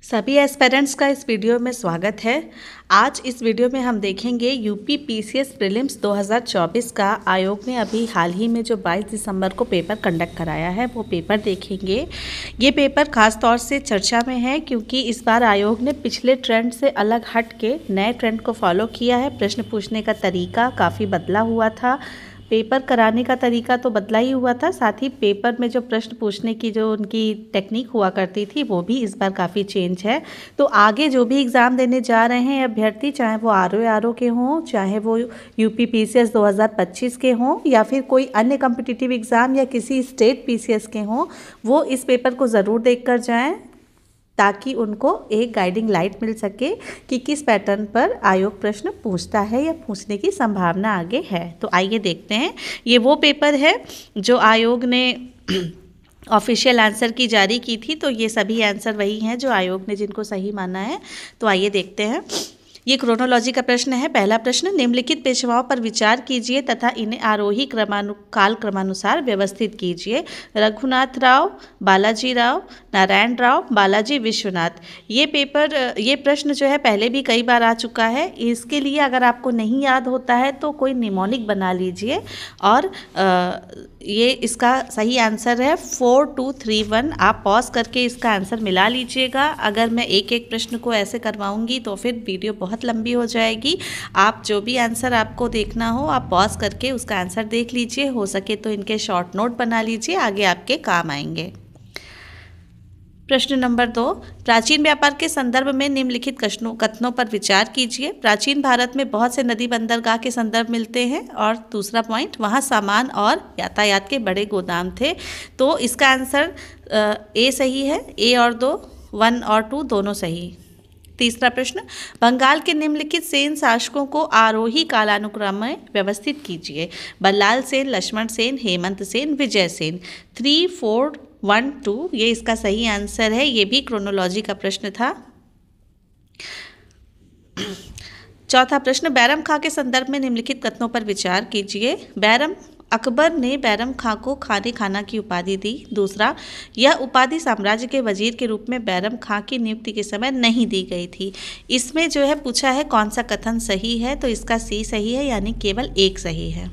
सभी एस्पिरेंट्स का इस वीडियो में स्वागत है। आज इस वीडियो में हम देखेंगे यूपी पीसीएस प्रीलिम्स 2024 का आयोग ने अभी हाल ही में जो 22 दिसंबर को पेपर कंडक्ट कराया है वो पेपर देखेंगे। ये पेपर खास तौर से चर्चा में है क्योंकि इस बार आयोग ने पिछले ट्रेंड से अलग हट के नए ट्रेंड को फॉलो किया है। प्रश्न पूछने का तरीका काफ़ी बदला हुआ था, पेपर कराने का तरीका तो बदला ही हुआ था, साथ ही पेपर में जो प्रश्न पूछने की जो उनकी टेक्निक हुआ करती थी वो भी इस बार काफ़ी चेंज है। तो आगे जो भी एग्ज़ाम देने जा रहे हैं अभ्यर्थी, चाहे वो आरओ के हों, चाहे वो यूपी पीसीएस 2025 के हों या फिर कोई अन्य कॉम्पिटिटिव एग्ज़ाम या किसी स्टेट पीसीएस के हों, वो इस पेपर को ज़रूर देख कर जाएँ ताकि उनको एक गाइडिंग लाइट मिल सके कि किस पैटर्न पर आयोग प्रश्न पूछता है या पूछने की संभावना आगे है। तो आइए देखते हैं। ये वो पेपर है जो आयोग ने ऑफिशियल आंसर की जारी की थी, तो ये सभी आंसर वही हैं जो आयोग ने जिनको सही माना है। तो आइए देखते हैं। ये क्रोनोलॉजी का प्रश्न है। पहला प्रश्न, निम्नलिखित पेशवाओं पर विचार कीजिए तथा इन्हें आरोही काल क्रमानुसार व्यवस्थित कीजिए। रघुनाथ राव, बालाजी राव, नारायण राव, बालाजी विश्वनाथ। ये प्रश्न जो है पहले भी कई बार आ चुका है। इसके लिए अगर आपको नहीं याद होता है तो कोई निमोनिक बना लीजिए और ये इसका सही आंसर है 4231। आप पॉज करके इसका आंसर मिला लीजिएगा। अगर मैं एक एक प्रश्न को ऐसे करवाऊंगी तो फिर वीडियो बहुत लंबी हो जाएगी। आप जो भी आंसर आपको देखना हो आप पॉज करके उसका आंसर देख लीजिए। हो सके तो इनके शॉर्ट नोट बना लीजिए, आगे आपके काम आएंगे। प्रश्न नंबर 2, प्राचीन व्यापार के संदर्भ में निम्नलिखित कथनों पर विचार कीजिए। प्राचीन भारत में बहुत से नदी बंदरगाह के संदर्भ मिलते हैं। और दूसरा पॉइंट, वहाँ सामान और यातायात के बड़े गोदाम थे। तो इसका आंसर ए सही है। ए और 2, 1 और 2 दोनों सही। तीसरा प्रश्न, बंगाल के निम्नलिखित सेन शासकों को आरोही कालानुक्रम में व्यवस्थित कीजिए। बल्लाल सेन, लक्ष्मण सेन, हेमंत सेन, विजय सेन। 3, 4, 1, 2 ये इसका सही आंसर है। ये भी क्रोनोलॉजी का प्रश्न था। चौथा प्रश्न, बैरम खां के संदर्भ में निम्नलिखित कथनों पर विचार कीजिए। अकबर ने बैरम खां को खाने खाना की उपाधि दी। दूसरा, यह उपाधि साम्राज्य के वजीर के रूप में बैरम खां की नियुक्ति के समय नहीं दी गई थी। इसमें जो है पूछा है कौन सा कथन सही है, तो इसका सी सही है, यानी केवल एक सही है।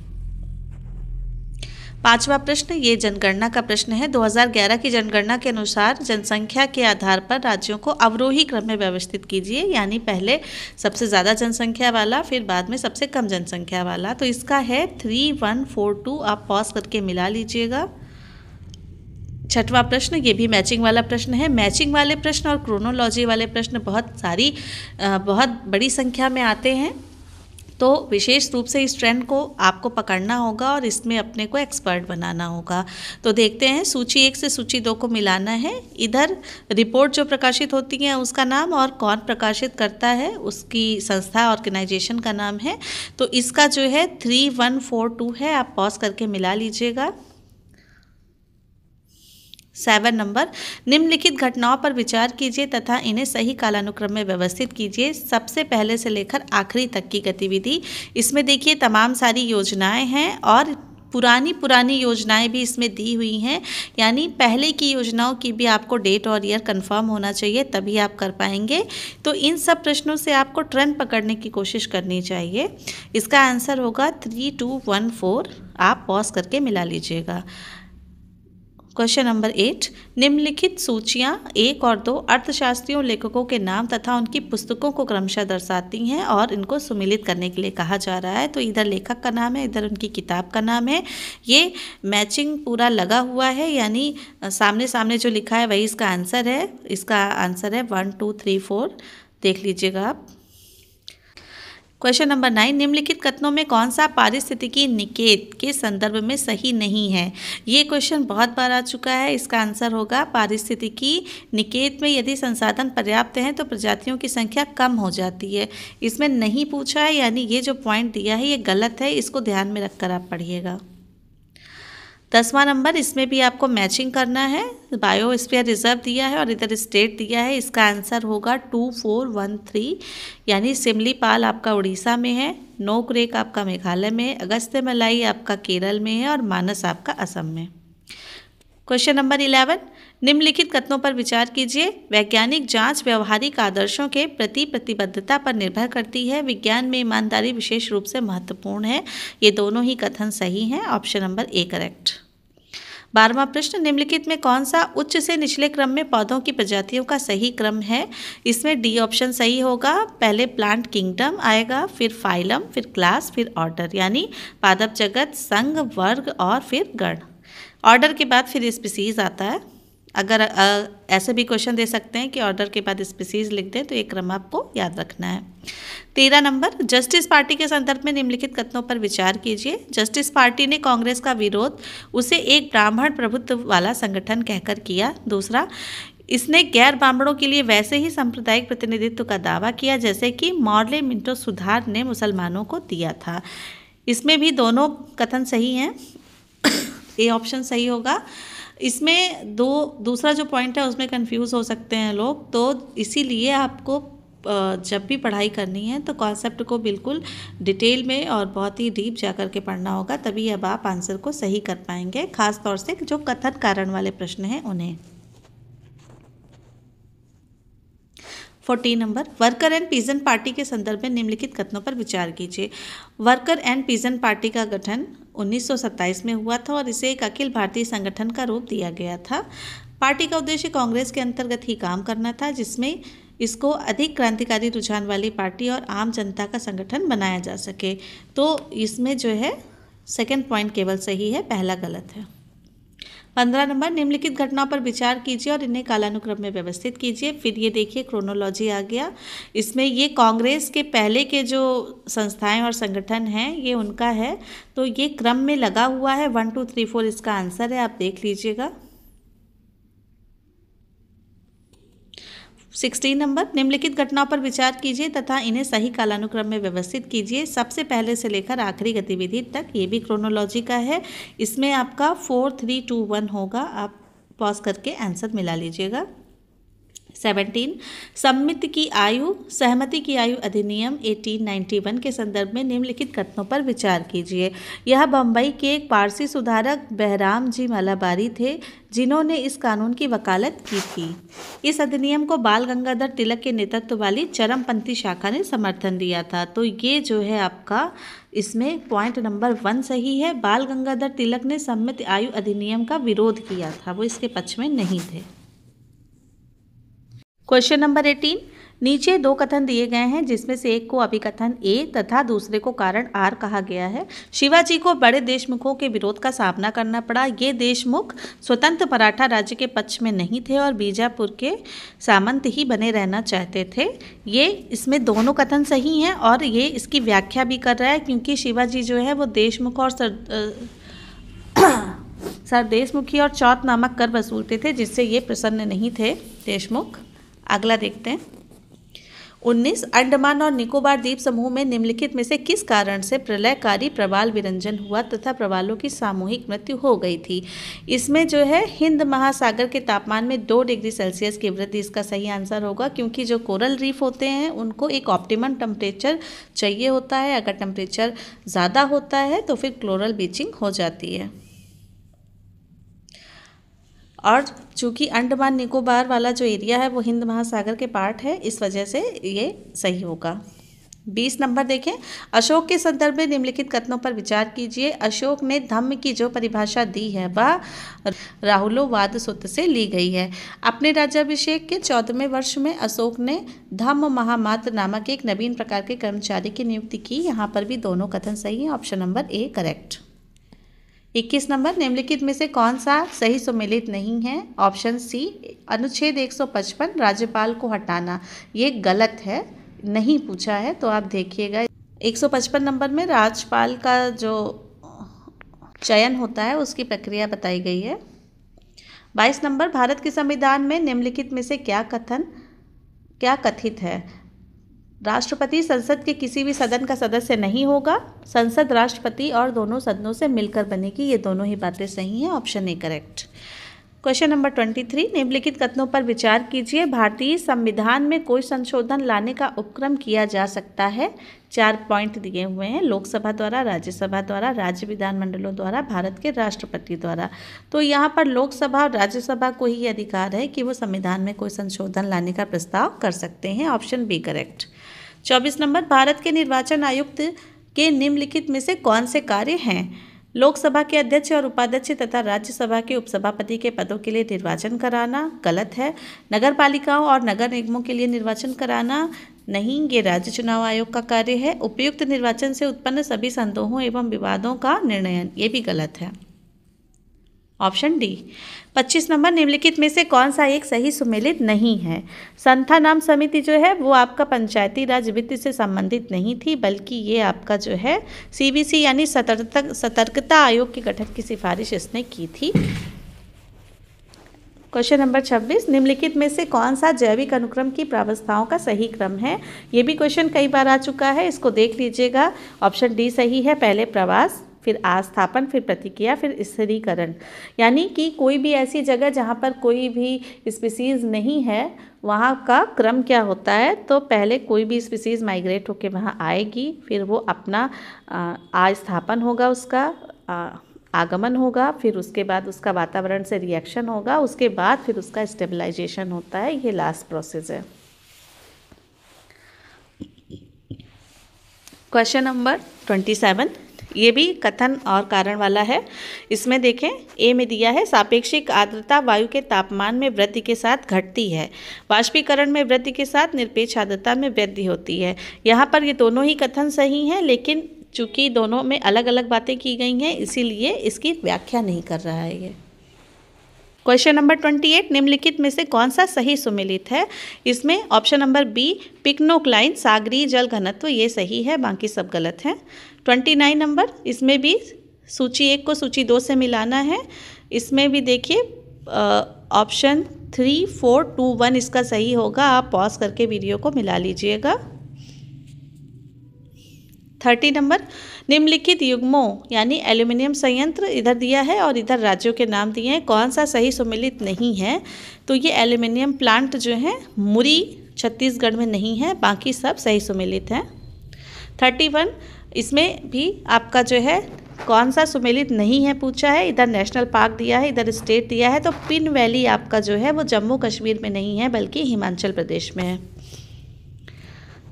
पांचवा प्रश्न, ये जनगणना का प्रश्न है। 2011 की जनगणना के अनुसार जनसंख्या के आधार पर राज्यों को अवरोही क्रम में व्यवस्थित कीजिए, यानी पहले सबसे ज़्यादा जनसंख्या वाला, फिर बाद में सबसे कम जनसंख्या वाला। तो इसका है 3, 1, 4, 2। आप पॉज करके मिला लीजिएगा। छठवां प्रश्न, ये भी मैचिंग वाला प्रश्न है। मैचिंग वाले प्रश्न और क्रोनोलॉजी वाले प्रश्न बहुत बड़ी संख्या में आते हैं, तो विशेष रूप से इस ट्रेंड को आपको पकड़ना होगा और इसमें अपने को एक्सपर्ट बनाना होगा। तो देखते हैं, सूची 1 से सूची 2 को मिलाना है। इधर रिपोर्ट जो प्रकाशित होती है उसका नाम और कौन प्रकाशित करता है उसकी संस्था, ऑर्गेनाइजेशन का नाम है। तो इसका जो है 3, 1, 4, 2 है। आप पॉज करके मिला लीजिएगा। 7 नंबर, निम्नलिखित घटनाओं पर विचार कीजिए तथा इन्हें सही कालानुक्रम में व्यवस्थित कीजिए। सबसे पहले से लेकर आखिरी तक की गतिविधि। इसमें देखिए तमाम सारी योजनाएं हैं और पुरानी योजनाएं भी इसमें दी हुई हैं, यानी पहले की योजनाओं की भी आपको डेट और ईयर कंफर्म होना चाहिए, तभी आप कर पाएंगे। तो इन सब प्रश्नों से आपको ट्रेंड पकड़ने की कोशिश करनी चाहिए। इसका आंसर होगा 3, 2, 1, 4। आप पॉज करके मिला लीजिएगा। क्वेश्चन नंबर 8, निम्नलिखित सूचियाँ 1 और 2 अर्थशास्त्रियों लेखकों के नाम तथा उनकी पुस्तकों को क्रमशः दर्शाती हैं और इनको सुमिलित करने के लिए कहा जा रहा है। तो इधर लेखक का नाम है, इधर उनकी किताब का नाम है। ये मैचिंग पूरा लगा हुआ है, यानी सामने सामने जो लिखा है वही इसका आंसर है। इसका आंसर है 1, 2, 3, 4। देख लीजिएगा आप। क्वेश्चन नंबर 9, निम्नलिखित कथनों में कौन सा पारिस्थितिकी निकेत के संदर्भ में सही नहीं है। ये क्वेश्चन बहुत बार आ चुका है। इसका आंसर होगा पारिस्थितिकी निकेत में यदि संसाधन पर्याप्त हैं तो प्रजातियों की संख्या कम हो जाती है। इसमें नहीं पूछा है, यानी ये जो पॉइंट दिया है ये गलत है। इसको ध्यान में रखकर आप पढ़िएगा। 10वां नंबर, इसमें भी आपको मैचिंग करना है। बायोस्फीयर रिजर्व दिया है और इधर स्टेट दिया है। इसका आंसर होगा 2, 4, 1, 3, यानी सिमलीपाल आपका उड़ीसा में है, नोकरेक आपका मेघालय में है, अगस्त्यमलाई आपका केरल में है और मानस आपका असम में। क्वेश्चन नंबर 11, निम्नलिखित कथनों पर विचार कीजिए। वैज्ञानिक जांच व्यवहारिक आदर्शों के प्रति प्रतिबद्धता पर निर्भर करती है। विज्ञान में ईमानदारी विशेष रूप से महत्वपूर्ण है। ये दोनों ही कथन सही हैं। Option number A correct. 12वां प्रश्न, निम्नलिखित में कौन सा उच्च से निचले क्रम में पौधों की प्रजातियों का सही क्रम है? इसमें डी ऑप्शन सही होगा। पहले प्लांट किंगडम आएगा, फिर फाइलम, फिर क्लास, फिर ऑर्डर, यानी पादप जगत, संघ, वर्ग और फिर गण। ऑर्डर के बाद फिर स्पीसीज आता है। अगर ऐसे भी क्वेश्चन दे सकते हैं कि ऑर्डर के बाद स्पीसीज लिख दें, तो ये क्रम आपको याद रखना है। 13 नंबर, जस्टिस पार्टी के संदर्भ में निम्नलिखित कथनों पर विचार कीजिए। जस्टिस पार्टी ने कांग्रेस का विरोध उसे एक ब्राह्मण प्रभुत्व वाला संगठन कहकर किया। दूसरा, इसने गैर ब्राह्मणों के लिए वैसे ही सांप्रदायिक प्रतिनिधित्व का दावा किया जैसे कि मॉर्ले मिंटो सुधार ने मुसलमानों को दिया था। इसमें भी दोनों कथन सही हैं। ए ऑप्शन सही होगा। इसमें दूसरा जो पॉइंट है उसमें कंफ्यूज हो सकते हैं लोग, तो इसीलिए आपको जब भी पढ़ाई करनी है तो कॉन्सेप्ट को बिल्कुल डिटेल में और बहुत ही डीप जा कर के पढ़ना होगा, तभी अब आप आंसर को सही कर पाएंगे, खास तौर से जो कथन कारण वाले प्रश्न हैं उन्हें। 14 number, worker and peasant party के संदर्भ में निम्नलिखित कथनों पर विचार कीजिए। वर्कर एंड पीजन पार्टी का गठन 1927 में हुआ था और इसे एक अखिल भारतीय संगठन का रूप दिया गया था। पार्टी का उद्देश्य कांग्रेस के अंतर्गत ही काम करना था, जिसमें इसको अधिक क्रांतिकारी रुझान वाली पार्टी और आम जनता का संगठन बनाया जा सके। तो इसमें जो है सेकंड पॉइंट केवल सही है, पहला गलत है। 15 नंबर, निम्नलिखित घटनाओं पर विचार कीजिए और इन्हें कालानुक्रम में व्यवस्थित कीजिए। फिर ये देखिए क्रोनोलॉजी आ गया। इसमें ये कांग्रेस के पहले के जो संस्थाएं और संगठन हैं ये उनका है, तो ये क्रम में लगा हुआ है। 1 2 3 4 इसका आंसर है, आप देख लीजिएगा। 16 नंबर, निम्नलिखित घटनाओं पर विचार कीजिए तथा इन्हें सही कालानुक्रम में व्यवस्थित कीजिए। सबसे पहले से लेकर आखिरी गतिविधि तक, ये भी क्रोनोलॉजी का है। इसमें आपका 4 3 2 1 होगा, आप पॉज करके आंसर मिला लीजिएगा। 17, सहमति की आयु अधिनियम 1891 के संदर्भ में निम्नलिखित कथनों पर विचार कीजिए। यह बम्बई के एक पारसी सुधारक बहराम जी मलाबारी थे जिन्होंने इस कानून की वकालत की थी। इस अधिनियम को बाल गंगाधर तिलक के नेतृत्व वाली चरमपंथी शाखा ने समर्थन दिया था। तो ये जो है आपका इसमें पॉइंट नंबर 1 सही है। बाल गंगाधर तिलक ने सम्मित आयु अधिनियम का विरोध किया था, वो इसके पक्ष में नहीं थे। क्वेश्चन नंबर 18, नीचे 2 कथन दिए गए हैं जिसमें से एक को अभिकथन ए तथा दूसरे को कारण आर कहा गया है। शिवाजी को बड़े देशमुखों के विरोध का सामना करना पड़ा। ये देशमुख स्वतंत्र मराठा राज्य के पक्ष में नहीं थे और बीजापुर के सामंत ही बने रहना चाहते थे। ये इसमें दोनों कथन सही हैं और ये इसकी व्याख्या भी कर रहा है, क्योंकि शिवाजी जो है वो देशमुख और सरदेशमुखी और चौथ नामक कर वसूलते थे, जिससे ये प्रसन्न नहीं थे देशमुख। अगला देखते हैं। 19, अंडमान और निकोबार द्वीप समूह में निम्नलिखित में से किस कारण से प्रलयकारी प्रवाल विरंजन हुआ तथा प्रवालों की सामूहिक मृत्यु हो गई थी? इसमें जो है हिंद महासागर के तापमान में 2 डिग्री सेल्सियस की वृद्धि इसका सही आंसर होगा, क्योंकि जो कोरल रीफ होते हैं उनको एक ऑप्टिमम टेम्परेचर चाहिए होता है। अगर टेम्परेचर ज़्यादा होता है तो फिर कोरल ब्लीचिंग हो जाती है। और चूँकि अंडमान निकोबार वाला जो एरिया है वो हिंद महासागर के पार्ट है, इस वजह से ये सही होगा। 20 नंबर देखें, अशोक के संदर्भ में निम्नलिखित कथनों पर विचार कीजिए। अशोक ने धम्म की जो परिभाषा दी है वह राहुलोवाद सूत्र से ली गई है। अपने राज्याभिषेक के 14वें वर्ष में अशोक ने धम्म महामात्र नामक एक नवीन प्रकार के कर्मचारी की नियुक्ति की। यहाँ पर भी दोनों कथन सही है। Option number A correct. 21 number, निम्नलिखित में से कौन सा सही सुमेलित नहीं है? ऑप्शन सी, अनुच्छेद 155 राज्यपाल को हटाना, ये गलत है, नहीं पूछा है, तो आप देखिएगा। 155 नंबर में राज्यपाल का जो चयन होता है उसकी प्रक्रिया बताई गई है। 22 नंबर, भारत के संविधान में निम्नलिखित में से क्या कथित है? राष्ट्रपति संसद के किसी भी सदन का सदस्य नहीं होगा। संसद राष्ट्रपति और दोनों सदनों से मिलकर बनेगी। ये दोनों ही बातें सही हैं। Option A correct. Question number 23, निम्नलिखित कथनों पर विचार कीजिए। भारतीय संविधान में कोई संशोधन लाने का उपक्रम किया जा सकता है। 4 पॉइंट दिए हुए हैं, लोकसभा द्वारा, राज्यसभा द्वारा, राज्य विधानमंडलों द्वारा, भारत के राष्ट्रपति द्वारा। तो यहाँ पर लोकसभा और राज्यसभा को ही अधिकार है कि वो संविधान में कोई संशोधन लाने का प्रस्ताव कर सकते हैं। Option B correct. 24 number, Bharat के निर्वाचन आयुक्त के निम्नलिखित में से कौन से कार्य हैं? लोकसभा के अध्यक्ष और उपाध्यक्ष तथा राज्यसभा के उपसभापति के पदों के लिए निर्वाचन कराना, गलत है। नगर पालिकाओं और नगर निगमों के लिए निर्वाचन कराना, नहीं, ये राज्य चुनाव आयोग का कार्य है। उपयुक्त निर्वाचन से उत्पन्न सभी संदेहों एवं विवादों का निर्णय, ये भी गलत है। Option D. 25 नंबर, निम्नलिखित में से कौन सा एक सही सुमेलित नहीं है? संथा नाम समिति जो है वो आपका पंचायती राज वित्त से संबंधित नहीं थी, बल्कि ये आपका जो है सीबीसी यानी सतर्कता आयोग के गठन की सिफारिश इसने की थी। क्वेश्चन नंबर 26, निम्नलिखित में से कौन सा जैविक अनुक्रम की प्रावस्थाओं का सही क्रम है? ये भी क्वेश्चन कई बार आ चुका है, इसको देख लीजिएगा। ऑप्शन डी सही है, पहले प्रवास, फिर आस्थापन, फिर प्रतिक्रिया, फिर स्थिरीकरण। यानी कि कोई भी ऐसी जगह जहाँ पर कोई भी स्पीसीज़ नहीं है वहाँ का क्रम क्या होता है, तो पहले कोई भी स्पीसीज़ माइग्रेट होकर वहाँ आएगी, फिर वो अपना आस्थापन होगा, उसका आगमन होगा, फिर उसके बाद उसका वातावरण से रिएक्शन होगा, उसके बाद फिर उसका स्टेबलाइजेशन होता है। ये लास्ट प्रोसेस है। क्वेश्चन नंबर 27, ये भी कथन और कारण वाला है। इसमें देखें, ए में दिया है सापेक्षिक आर्द्रता वायु के तापमान में वृद्धि के साथ घटती है, वाष्पीकरण में वृद्धि के साथ निरपेक्ष आर्द्रता में वृद्धि होती है। यहाँ पर ये दोनों ही कथन सही हैं, लेकिन चूंकि दोनों में अलग अलग बातें की गई हैं, इसीलिए इसकी व्याख्या नहीं कर रहा है ये। क्वेश्चन नंबर 28, निम्नलिखित में से कौन सा सही सुमेलित है? इसमें ऑप्शन नंबर बी पिक्नोक्लाइन सागरीय जल घनत्व, ये सही है, बाकी सब गलत हैं। 29 नंबर, इसमें भी सूची 1 को सूची 2 से मिलाना है। इसमें भी देखिए ऑप्शन 3, 4, 2, 1 इसका सही होगा। आप पॉज करके वीडियो को मिला लीजिएगा। 30 नंबर, निम्नलिखित युग्मों यानी एल्यूमिनियम संयंत्र इधर दिया है और इधर राज्यों के नाम दिए हैं, कौन सा सही सुमेलित नहीं है? तो ये एल्यूमिनियम प्लांट जो है मुरी छत्तीसगढ़ में नहीं है, बाकी सब सही सुमेलित हैं। 31, इसमें भी आपका जो है कौन सा सुमेलित नहीं है पूछा है। इधर नेशनल पार्क दिया है, इधर स्टेट दिया है, तो पिन वैली आपका जो है वो जम्मू कश्मीर में नहीं है बल्कि हिमाचल प्रदेश में है।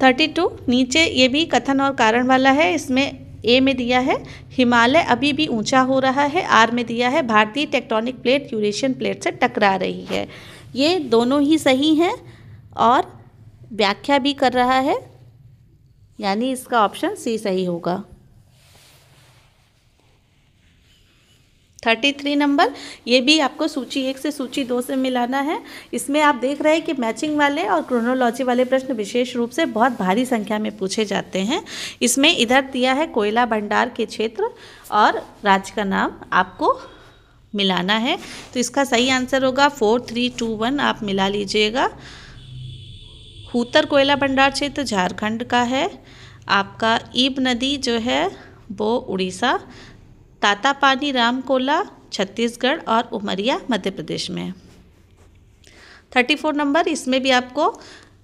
32, नीचे ये भी कथन और कारण वाला है। इसमें ए में दिया है हिमालय अभी भी ऊंचा हो रहा है, आर में दिया है भारतीय टेक्टोनिक प्लेट यूरेशियन प्लेट से टकरा रही है। ये दोनों ही सही हैं और व्याख्या भी कर रहा है, यानी इसका ऑप्शन सी सही होगा। 33 नंबर, ये भी आपको सूची 1 से सूची 2 से मिलाना है। इसमें आप देख रहे हैं कि मैचिंग वाले और क्रोनोलॉजी वाले प्रश्न विशेष रूप से बहुत भारी संख्या में पूछे जाते हैं। इसमें इधर दिया है कोयला भंडार के क्षेत्र और राज्य का नाम आपको मिलाना है, तो इसका सही आंसर होगा 4, 3, 2, 1, आप मिला लीजिएगा। हूतर कोयला भंडार क्षेत्र झारखंड का है, आपका ईब नदी जो है वो उड़ीसा, तातापानी रामकोला छत्तीसगढ़ और उमरिया मध्य प्रदेश में। 34 नंबर, इसमें भी आपको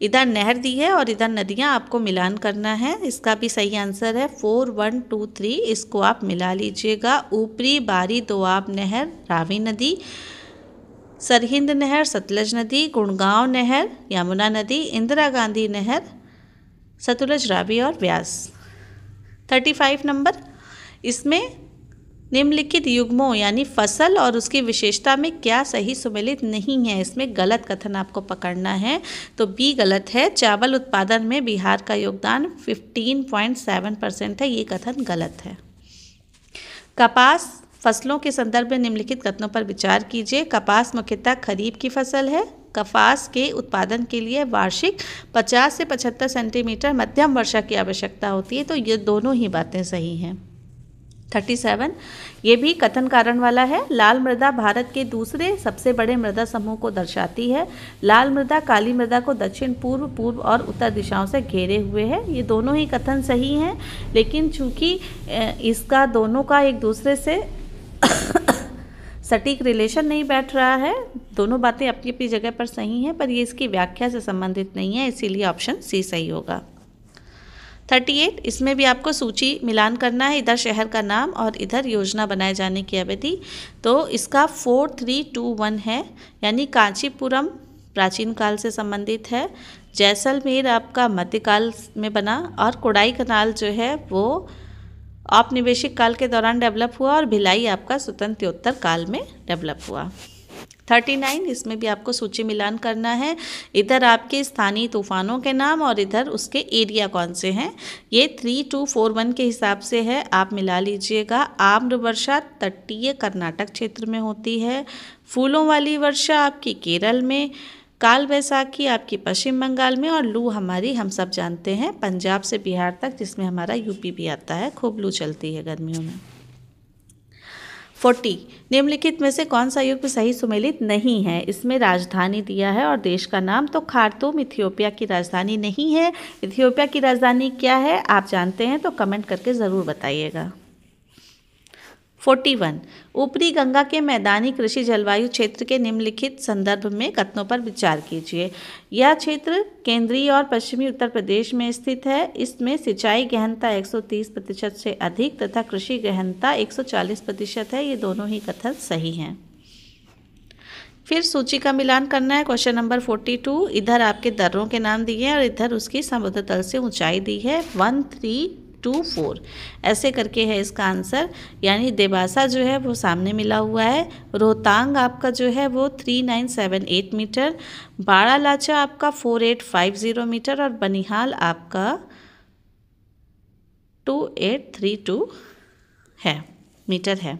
इधर नहर दी है और इधर नदियां आपको मिलान करना है। इसका भी सही आंसर है 4, 1, 2, 3, इसको आप मिला लीजिएगा। ऊपरी बारी दोआब नहर रावी नदी, सरहिंद नहर सतलज नदी, गुड़गांव नहर यमुना नदी, इंदिरा गांधी नहर सतलज रावी और व्यास। 35 नंबर, इसमें निम्नलिखित युग्मों यानी फसल और उसकी विशेषता में क्या सही सुमेलित नहीं है? इसमें गलत कथन आपको पकड़ना है, तो बी गलत है। चावल उत्पादन में बिहार का योगदान 15.7% है, ये कथन गलत है। कपास फसलों के संदर्भ में निम्नलिखित कथनों पर विचार कीजिए। कपास मुख्यतः खरीफ की फसल है। कपास के उत्पादन के लिए वार्षिक 50 से 75 सेंटीमीटर मध्यम वर्षा की आवश्यकता होती है, तो ये दोनों ही बातें सही हैं। 37, ये भी कथन कारण वाला है। लाल मृदा भारत के दूसरे सबसे बड़े मृदा समूह को दर्शाती है। लाल मृदा काली मृदा को दक्षिण पूर्व, पूर्व और उत्तर दिशाओं से घेरे हुए है। ये दोनों ही कथन सही हैं, लेकिन चूंकि इसका दोनों का एक दूसरे से सटीक रिलेशन नहीं बैठ रहा है। दोनों बातें अपनी अपनी जगह पर सही हैं, पर ये इसकी व्याख्या से संबंधित नहीं है, इसीलिए ऑप्शन सी सही होगा। 38, इसमें भी आपको सूची मिलान करना है, इधर शहर का नाम और इधर योजना बनाए जाने की अवधि। तो इसका 4321 है, यानी कांचीपुरम प्राचीन काल से संबंधित है, जैसलमेर आपका मध्यकाल में बना, और कोडाई कनाल जो है वो औपनिवेशिक काल के दौरान डेवलप हुआ, और भिलाई आपका स्वतंत्रोत्तर काल में डेवलप हुआ। 39, इसमें भी आपको सूची मिलान करना है, इधर आपके स्थानीय तूफानों के नाम और इधर उसके एरिया कौन से हैं। ये 3241 के हिसाब से है, आप मिला लीजिएगा। आम्र वर्षा तटीय कर्नाटक क्षेत्र में होती है, फूलों वाली वर्षा आपकी केरल में, काल वैसाखी आपकी पश्चिम बंगाल में, और लू हमारी हम सब जानते हैं पंजाब से बिहार तक, जिसमें हमारा यूपी भी आता है। खूब लू चलती है गर्मियों में। 40, निम्नलिखित में से कौन सा युग्म सही सुमेलित नहीं है। इसमें राजधानी दिया है और देश का नाम, तो खार्तूम इथियोपिया की राजधानी नहीं है। इथियोपिया की राजधानी क्या है आप जानते हैं तो कमेंट करके ज़रूर बताइएगा। 41, ऊपरी गंगा के मैदानी कृषि जलवायु क्षेत्र के निम्नलिखित संदर्भ में कथनों पर विचार कीजिए। यह क्षेत्र केंद्रीय और पश्चिमी उत्तर प्रदेश में स्थित है। इसमें सिंचाई गहनता 130% से अधिक तथा कृषि गहनता 140% है। ये दोनों ही कथन सही हैं। फिर सूची का मिलान करना है। क्वेश्चन नंबर 42, इधर आपके दर्रों के नाम दिए हैं और इधर उसकी समुद्र तल से ऊंचाई दी है 1324, ऐसे करके है इसका आंसर। यानी देवासा जो है वो सामने मिला हुआ है, रोहतांग आपका जो है वो 3978 मीटर, बाड़ालाचा आपका 4850 मीटर और बनिहाल आपका 2832 है मीटर है।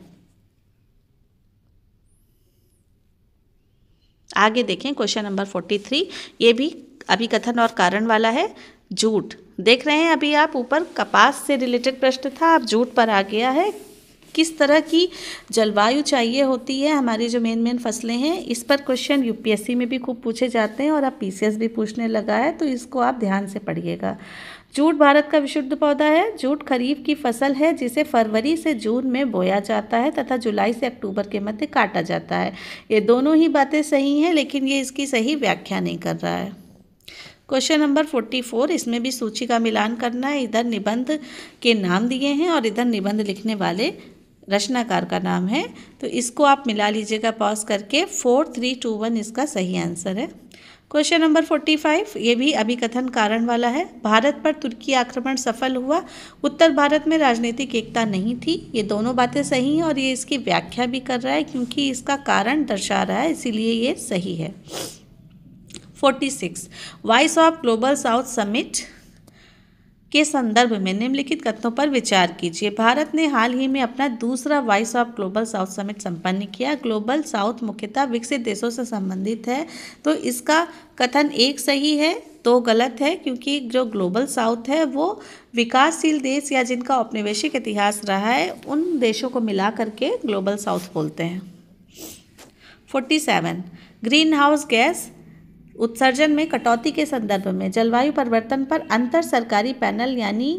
आगे देखें क्वेश्चन नंबर 43, ये भी अभी कथन और कारण वाला है। जूट देख रहे हैं अभी आप, ऊपर कपास से रिलेटेड प्रश्न था, अब जूट पर आ गया है। किस तरह की जलवायु चाहिए होती है हमारी जो मेन फसलें हैं, इस पर क्वेश्चन यूपीएससी में भी खूब पूछे जाते हैं और अब पीसीएस भी पूछने लगा है, तो इसको आप ध्यान से पढ़िएगा। जूट भारत का विशुद्ध पौधा है। जूट खरीफ की फसल है जिसे फरवरी से जून में बोया जाता है तथा जुलाई से अक्टूबर के मध्य काटा जाता है। ये दोनों ही बातें सही हैं, लेकिन ये इसकी सही व्याख्या नहीं कर रहा है। क्वेश्चन नंबर 44, इसमें भी सूची का मिलान करना है। इधर निबंध के नाम दिए हैं और इधर निबंध लिखने वाले रचनाकार का नाम है, तो इसको आप मिला लीजिएगा पॉज करके। 4321 इसका सही आंसर है। क्वेश्चन नंबर 45, ये भी अभी कथन कारण वाला है। भारत पर तुर्की आक्रमण सफल हुआ, उत्तर भारत में राजनीतिक एकता नहीं थी। ये दोनों बातें सही हैं और ये इसकी व्याख्या भी कर रहा है क्योंकि इसका कारण दर्शा रहा है, इसीलिए ये सही है। 46, voice of global south summit के संदर्भ में निम्नलिखित कथनों पर विचार कीजिए। भारत ने हाल ही में अपना दूसरा voice of global south summit संपन्न किया। ग्लोबल साउथ मुख्यतः विकसित देशों से संबंधित है, तो इसका कथन एक सही है, दो गलत है, क्योंकि जो ग्लोबल साउथ है वो विकासशील देश या जिनका औपनिवेशिक इतिहास रहा है उन देशों को मिला करके ग्लोबल साउथ बोलते हैं। 47, ग्रीन हाउस गैस उत्सर्जन में कटौती के संदर्भ में जलवायु परिवर्तन पर अंतर सरकारी पैनल यानी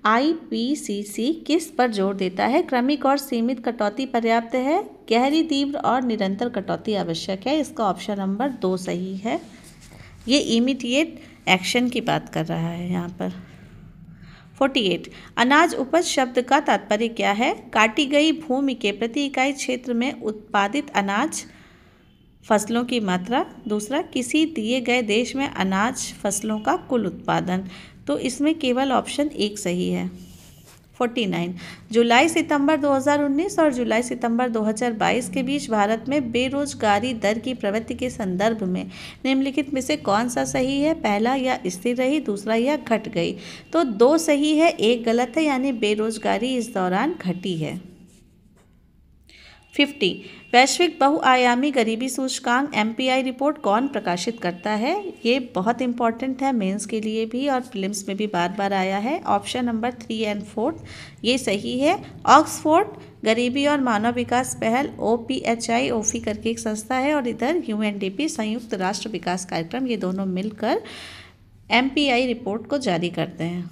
IPCC किस पर जोर देता है। क्रमिक और सीमित कटौती पर्याप्त है, गहरी, तीव्र और निरंतर कटौती आवश्यक है। इसका ऑप्शन नंबर 2 सही है। ये इमीडिएट एक्शन की बात कर रहा है यहाँ पर। 48, अनाज उपज शब्द का तात्पर्य क्या है। काटी गई भूमि के प्रति इकाई क्षेत्र में उत्पादित अनाज फसलों की मात्रा। दूसरा, किसी दिए गए देश में अनाज फसलों का कुल उत्पादन। तो इसमें केवल ऑप्शन 1 सही है। 49, जुलाई सितंबर 2019 और जुलाई सितंबर 2022 के बीच भारत में बेरोजगारी दर की प्रवृत्ति के संदर्भ में निम्नलिखित में से कौन सा सही है। पहला, या स्थिर रही, दूसरा, या घट गई। तो 2 सही है, 1 गलत है, यानी बेरोजगारी इस दौरान घटी है। 50, वैश्विक बहुआयामी गरीबी सूचकांक MPI रिपोर्ट कौन प्रकाशित करता है। ये बहुत इंपॉर्टेंट है मेंस के लिए भी और प्रीलिम्स में भी बार बार आया है। ऑप्शन नंबर 3 और 4 ये सही है। ऑक्सफोर्ड गरीबी और मानव विकास पहल OPHI करके एक संस्था है और इधर UNDP संयुक्त राष्ट्र विकास कार्यक्रम, ये दोनों मिलकर MPI रिपोर्ट को जारी करते हैं।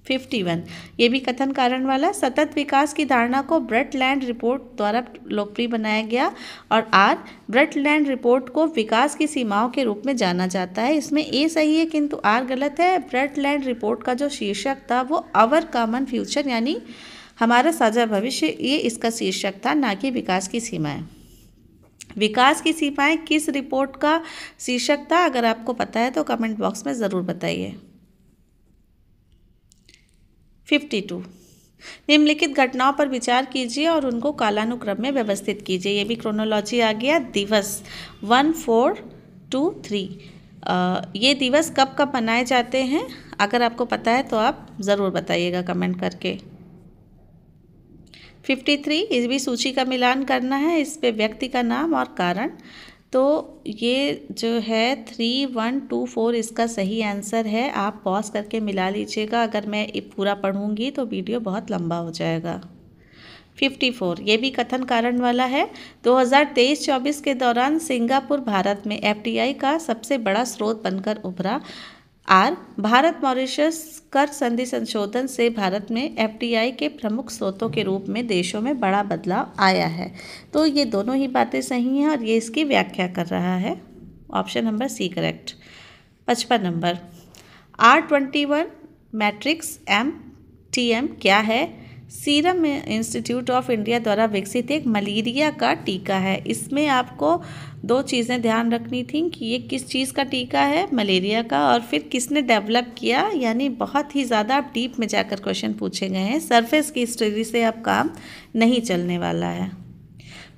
51 ये भी कथन कारण वाला। सतत विकास की धारणा को ब्रटलैंड रिपोर्ट द्वारा लोकप्रिय बनाया गया। और आर, ब्रटलैंड रिपोर्ट को विकास की सीमाओं के रूप में जाना जाता है। इसमें ए सही है किंतु आर गलत है। ब्रटलैंड रिपोर्ट का जो शीर्षक था वो अवर कॉमन फ्यूचर यानी हमारा साझा भविष्य, ये इसका शीर्षक था, ना कि विकास की सीमाएं। विकास की सीमाएं किस रिपोर्ट का शीर्षक था? अगर आपको पता है तो कमेंट बॉक्स में ज़रूर बताइए। 52 निम्नलिखित घटनाओं पर विचार कीजिए और उनको कालानुक्रम में व्यवस्थित कीजिए। ये भी क्रोनोलॉजी आ गया। दिवस 1, 4, 2, 3 ये दिवस कब कब मनाए जाते हैं? अगर आपको पता है तो आप ज़रूर बताइएगा कमेंट करके। 53 इस भी सूची का मिलान करना है, इस पे व्यक्ति का नाम और कारण। तो ये जो है 3, 1, 2, 4 इसका सही आंसर है। आप पॉज करके मिला लीजिएगा, अगर मैं पूरा पढ़ूंगी तो वीडियो बहुत लंबा हो जाएगा। 54 ये भी कथन कारण वाला है। 2023-24 के दौरान सिंगापुर भारत में FDI का सबसे बड़ा स्रोत बनकर उभरा। आर, भारत मॉरिशस कर संधि संशोधन से भारत में FDI के प्रमुख स्रोतों के रूप में देशों में बड़ा बदलाव आया है। तो ये दोनों ही बातें सही हैं और ये इसकी व्याख्या कर रहा है। Option number C correct. 55 number, R21 matrix MTM क्या है? सीरम इंस्टीट्यूट ऑफ इंडिया द्वारा विकसित एक मलेरिया का टीका है। इसमें आपको दो चीज़ें ध्यान रखनी थी कि ये किस चीज़ का टीका है, मलेरिया का, और फिर किसने डेवलप किया, यानी बहुत ही ज़्यादा आप डीप में जाकर क्वेश्चन पूछे गए हैं। सरफेस की स्टडी से अब काम नहीं चलने वाला है।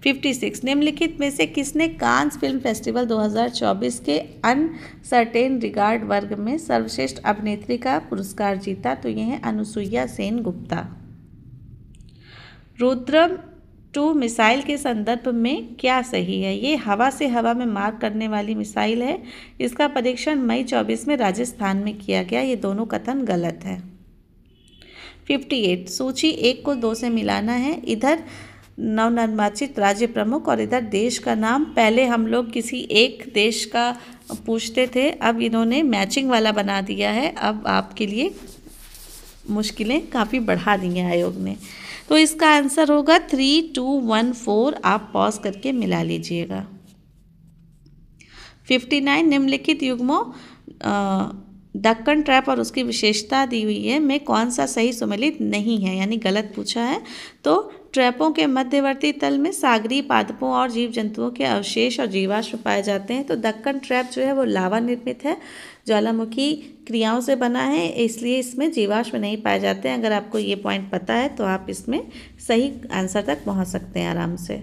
56 निम्नलिखित में से किसने कांस फिल्म फेस्टिवल 2024 के अनसर्टेन रिगार्ड वर्ग में सर्वश्रेष्ठ अभिनेत्री का पुरस्कार जीता? तो ये है अनुसुईया सेन गुप्ता। रुद्रम 2 मिसाइल के संदर्भ में क्या सही है? ये हवा से हवा में मार करने वाली मिसाइल है। इसका परीक्षण मई 24 में राजस्थान में किया गया। ये दोनों कथन गलत है। 58 सूची 1 को 2 से मिलाना है। इधर नवनिर्वाचित राज्य प्रमुख और इधर देश का नाम। पहले हम लोग किसी एक देश का पूछते थे, अब इन्होंने मैचिंग वाला बना दिया है। अब आपके लिए मुश्किलें काफ़ी बढ़ा दी हैं आयोग ने। तो इसका आंसर होगा 3, 2, 1, 4। आप पॉज करके मिला लीजिएगा। 59 निम्नलिखित युग्मों दक्कन ट्रैप और उसकी विशेषता दी हुई है में कौन सा सही सुमेलित नहीं है, यानी गलत पूछा है। तो ट्रैपों के मध्यवर्ती तल में सागरीय पादपों और जीव जंतुओं के अवशेष और जीवाश्म पाए जाते हैं। तो दक्कन ट्रैप जो है वो लावा निर्मित है, ज्वालामुखी क्रियाओं से बना है, इसलिए इसमें जीवाश्म नहीं पाए जाते हैं। अगर आपको ये पॉइंट पता है तो आप इसमें सही आंसर तक पहुंच सकते हैं आराम से।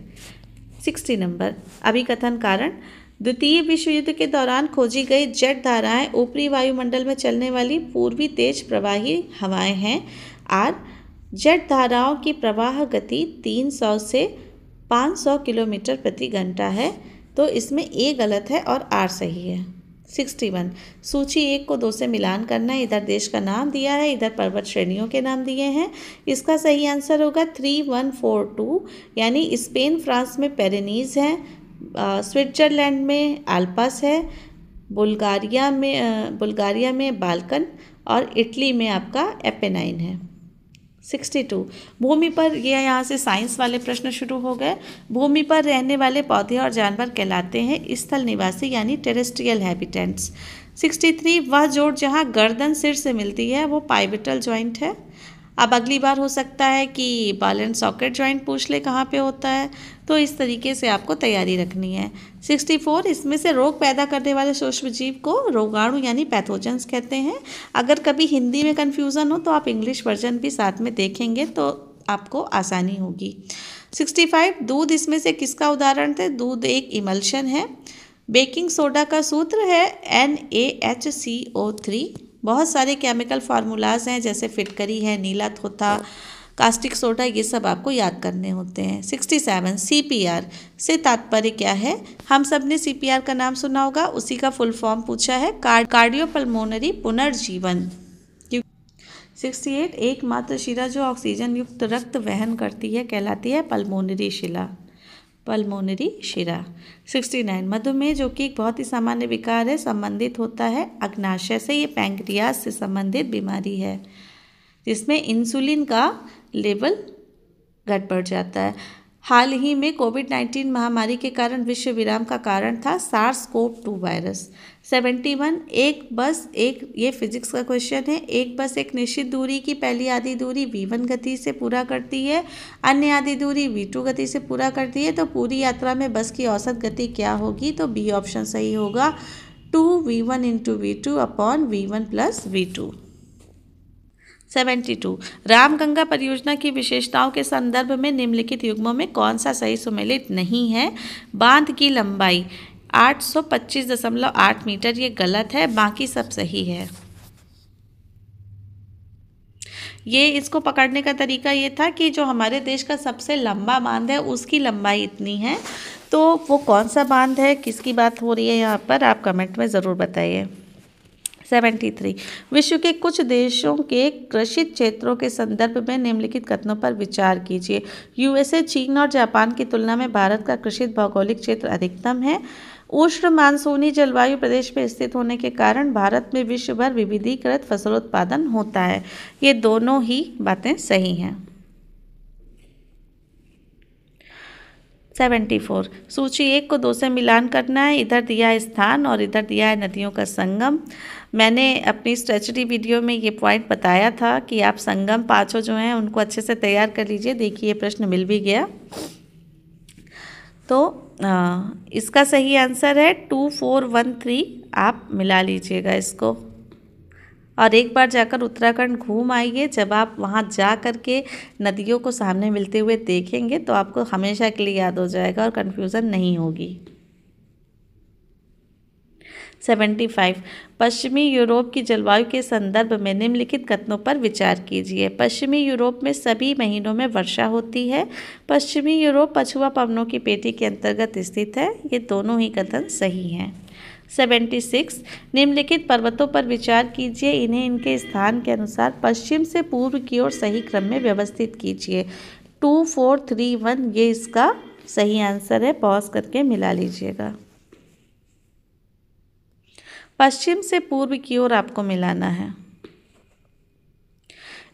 60 नंबर, अभिकथन कारण। द्वितीय विश्व युद्ध के दौरान खोजी गई जेट धाराएं ऊपरी वायुमंडल में चलने वाली पूर्वी तेज प्रवाही हवाएं हैं। आर, जेट धाराओं की प्रवाह गति 300 से 500 किलोमीटर प्रति घंटा है। तो इसमें ए गलत है और आर सही है। 61 सूची 1 को 2 से मिलान करना है। इधर देश का नाम दिया है, इधर पर्वत श्रेणियों के नाम दिए हैं। इसका सही आंसर होगा 3, 1, 4, 2, यानी स्पेन फ्रांस में पेरेनीज है, स्विट्जरलैंड में आल्प्स है, बुल्गारिया में बाल्कन और इटली में आपका एपेनाइन है। 62 भूमि पर, ये यहाँ से साइंस वाले प्रश्न शुरू हो गए। भूमि पर रहने वाले पौधे और जानवर कहलाते हैं स्थल निवासी यानी टेरेस्ट्रियल हैबिटेंट्स। 63 वह जोड़ जहाँ गर्दन सिर से मिलती है वो पाइवेटल जॉइंट है। अब अगली बार हो सकता है कि बॉल एंड सॉकेट जॉइंट पूछ ले कहाँ पे होता है, तो इस तरीके से आपको तैयारी रखनी है। 64 इसमें से रोग पैदा करने वाले सूक्ष्म जीव को रोगाणु यानी पैथोजेंस कहते हैं। अगर कभी हिंदी में कन्फ्यूज़न हो तो आप इंग्लिश वर्जन भी साथ में देखेंगे तो आपको आसानी होगी। 65 दूध इसमें से किसका उदाहरण थे? दूध एक इमल्शन है। बेकिंग सोडा का सूत्र है NaHCO3। बहुत सारे केमिकल फार्मूलाज हैं जैसे फिटकरी है, नीला थोथा, कास्टिक सोडा, ये सब आपको याद करने होते हैं। 67 CPR से तात्पर्य क्या है? हम सब ने CPR का नाम सुना होगा, उसी का फुल फॉर्म पूछा है, कार्डियोपल्मोनरी पुनर्जीवन। 68 एकमात्र शिरा जो ऑक्सीजन युक्त रक्त वहन करती है कहलाती है पल्मोनरी शिला, पल्मोनरी शिरा। 69 मधुमेह जो कि एक बहुत ही सामान्य विकार है, संबंधित होता है अग्नाशय से। ये पैंक्रियास से संबंधित बीमारी है। जिसमें इंसुलिन का लेवल घट बढ़ जाता है। हाल ही में कोविड-19 महामारी के कारण विश्व विराम का कारण था SARS-CoV-2 वायरस। 71 ये फिजिक्स का क्वेश्चन है। एक बस एक निश्चित दूरी की पहली आधी दूरी v1 गति से पूरा करती है, अन्य आधी दूरी v2 गति से पूरा करती है, तो पूरी यात्रा में बस की औसत गति क्या होगी? तो बी ऑप्शन सही होगा, 2v1 × v2 upon v1 + v2। 72 Ramganga परियोजना की विशेषताओं के संदर्भ में निम्नलिखित युग्मों में कौन सा सही सुमेलित नहीं है? बांध की लंबाई 825.8 मीटर, ये गलत है, बाकी सब सही है। ये इसको पकड़ने का तरीका ये था कि जो हमारे देश का सबसे लंबा बांध है उसकी लंबाई इतनी है, तो वो कौन सा बांध है, किसकी बात हो रही है यहाँ पर, आप कमेंट में ज़रूर बताइए। 73 विश्व के कुछ देशों के कृषि क्षेत्रों के संदर्भ में निम्नलिखित कथनों पर विचार कीजिए। यूएसए, चीन और जापान की तुलना में भारत का कृषि भौगोलिक क्षेत्र अधिकतम है। उष्ण मानसूनी जलवायु प्रदेश में स्थित होने के कारण भारत में विश्व भर विविधीकृत फसलोत्पादन होता है। ये दोनों ही बातें सही हैं। 74 सूची 1 को 2 से मिलान करना है। इधर दिया है स्थान और इधर दिया है नदियों का संगम। मैंने अपनी स्ट्रेटजी वीडियो में ये पॉइंट बताया था कि आप संगम पाँचों जो हैं उनको अच्छे से तैयार कर लीजिए। देखिए ये प्रश्न मिल भी गया। तो इसका सही आंसर है 2413। आप मिला लीजिएगा इसको और एक बार जाकर उत्तराखंड घूम आइए। जब आप वहाँ जा कर के नदियों को सामने मिलते हुए देखेंगे तो आपको हमेशा के लिए याद हो जाएगा और कन्फ्यूज़न नहीं होगी। 75 पश्चिमी यूरोप की जलवायु के संदर्भ में निम्नलिखित कथनों पर विचार कीजिए। पश्चिमी यूरोप में सभी महीनों में वर्षा होती है। पश्चिमी यूरोप पछुआ पवनों की पेटी के अंतर्गत स्थित है। ये दोनों ही कथन सही हैं। 76 निम्नलिखित पर्वतों पर विचार कीजिए, इन्हें इनके स्थान के अनुसार पश्चिम से पूर्व की ओर सही क्रम में व्यवस्थित कीजिए। 2431 ये इसका सही आंसर है। पॉज करके मिला लीजिएगा। पश्चिम से पूर्व की ओर आपको मिलाना है।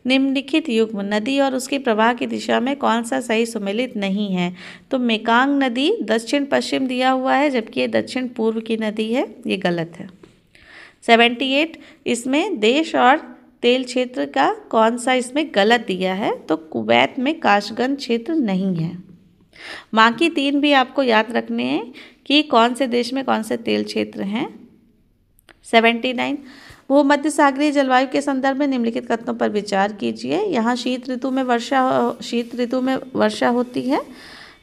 निम्नलिखित युग्म नदी और उसके प्रवाह की दिशा में कौन सा सही सुमेलित नहीं है? तो मेकांग नदी दक्षिण पश्चिम दिया हुआ है, जबकि ये दक्षिण पूर्व की नदी है। ये गलत है। 78 इसमें देश और तेल क्षेत्र का कौन सा इसमें गलत दिया है? तो कुवैत में काशगंज क्षेत्र नहीं है। बाकी 3 भी आपको याद रखने हैं कि कौन से देश में कौन से तेल क्षेत्र हैं। 79 भूमध्य सागरीय जलवायु के संदर्भ में निम्नलिखित कथनों पर विचार कीजिए। यहाँ शीत ऋतु में वर्षा होती है।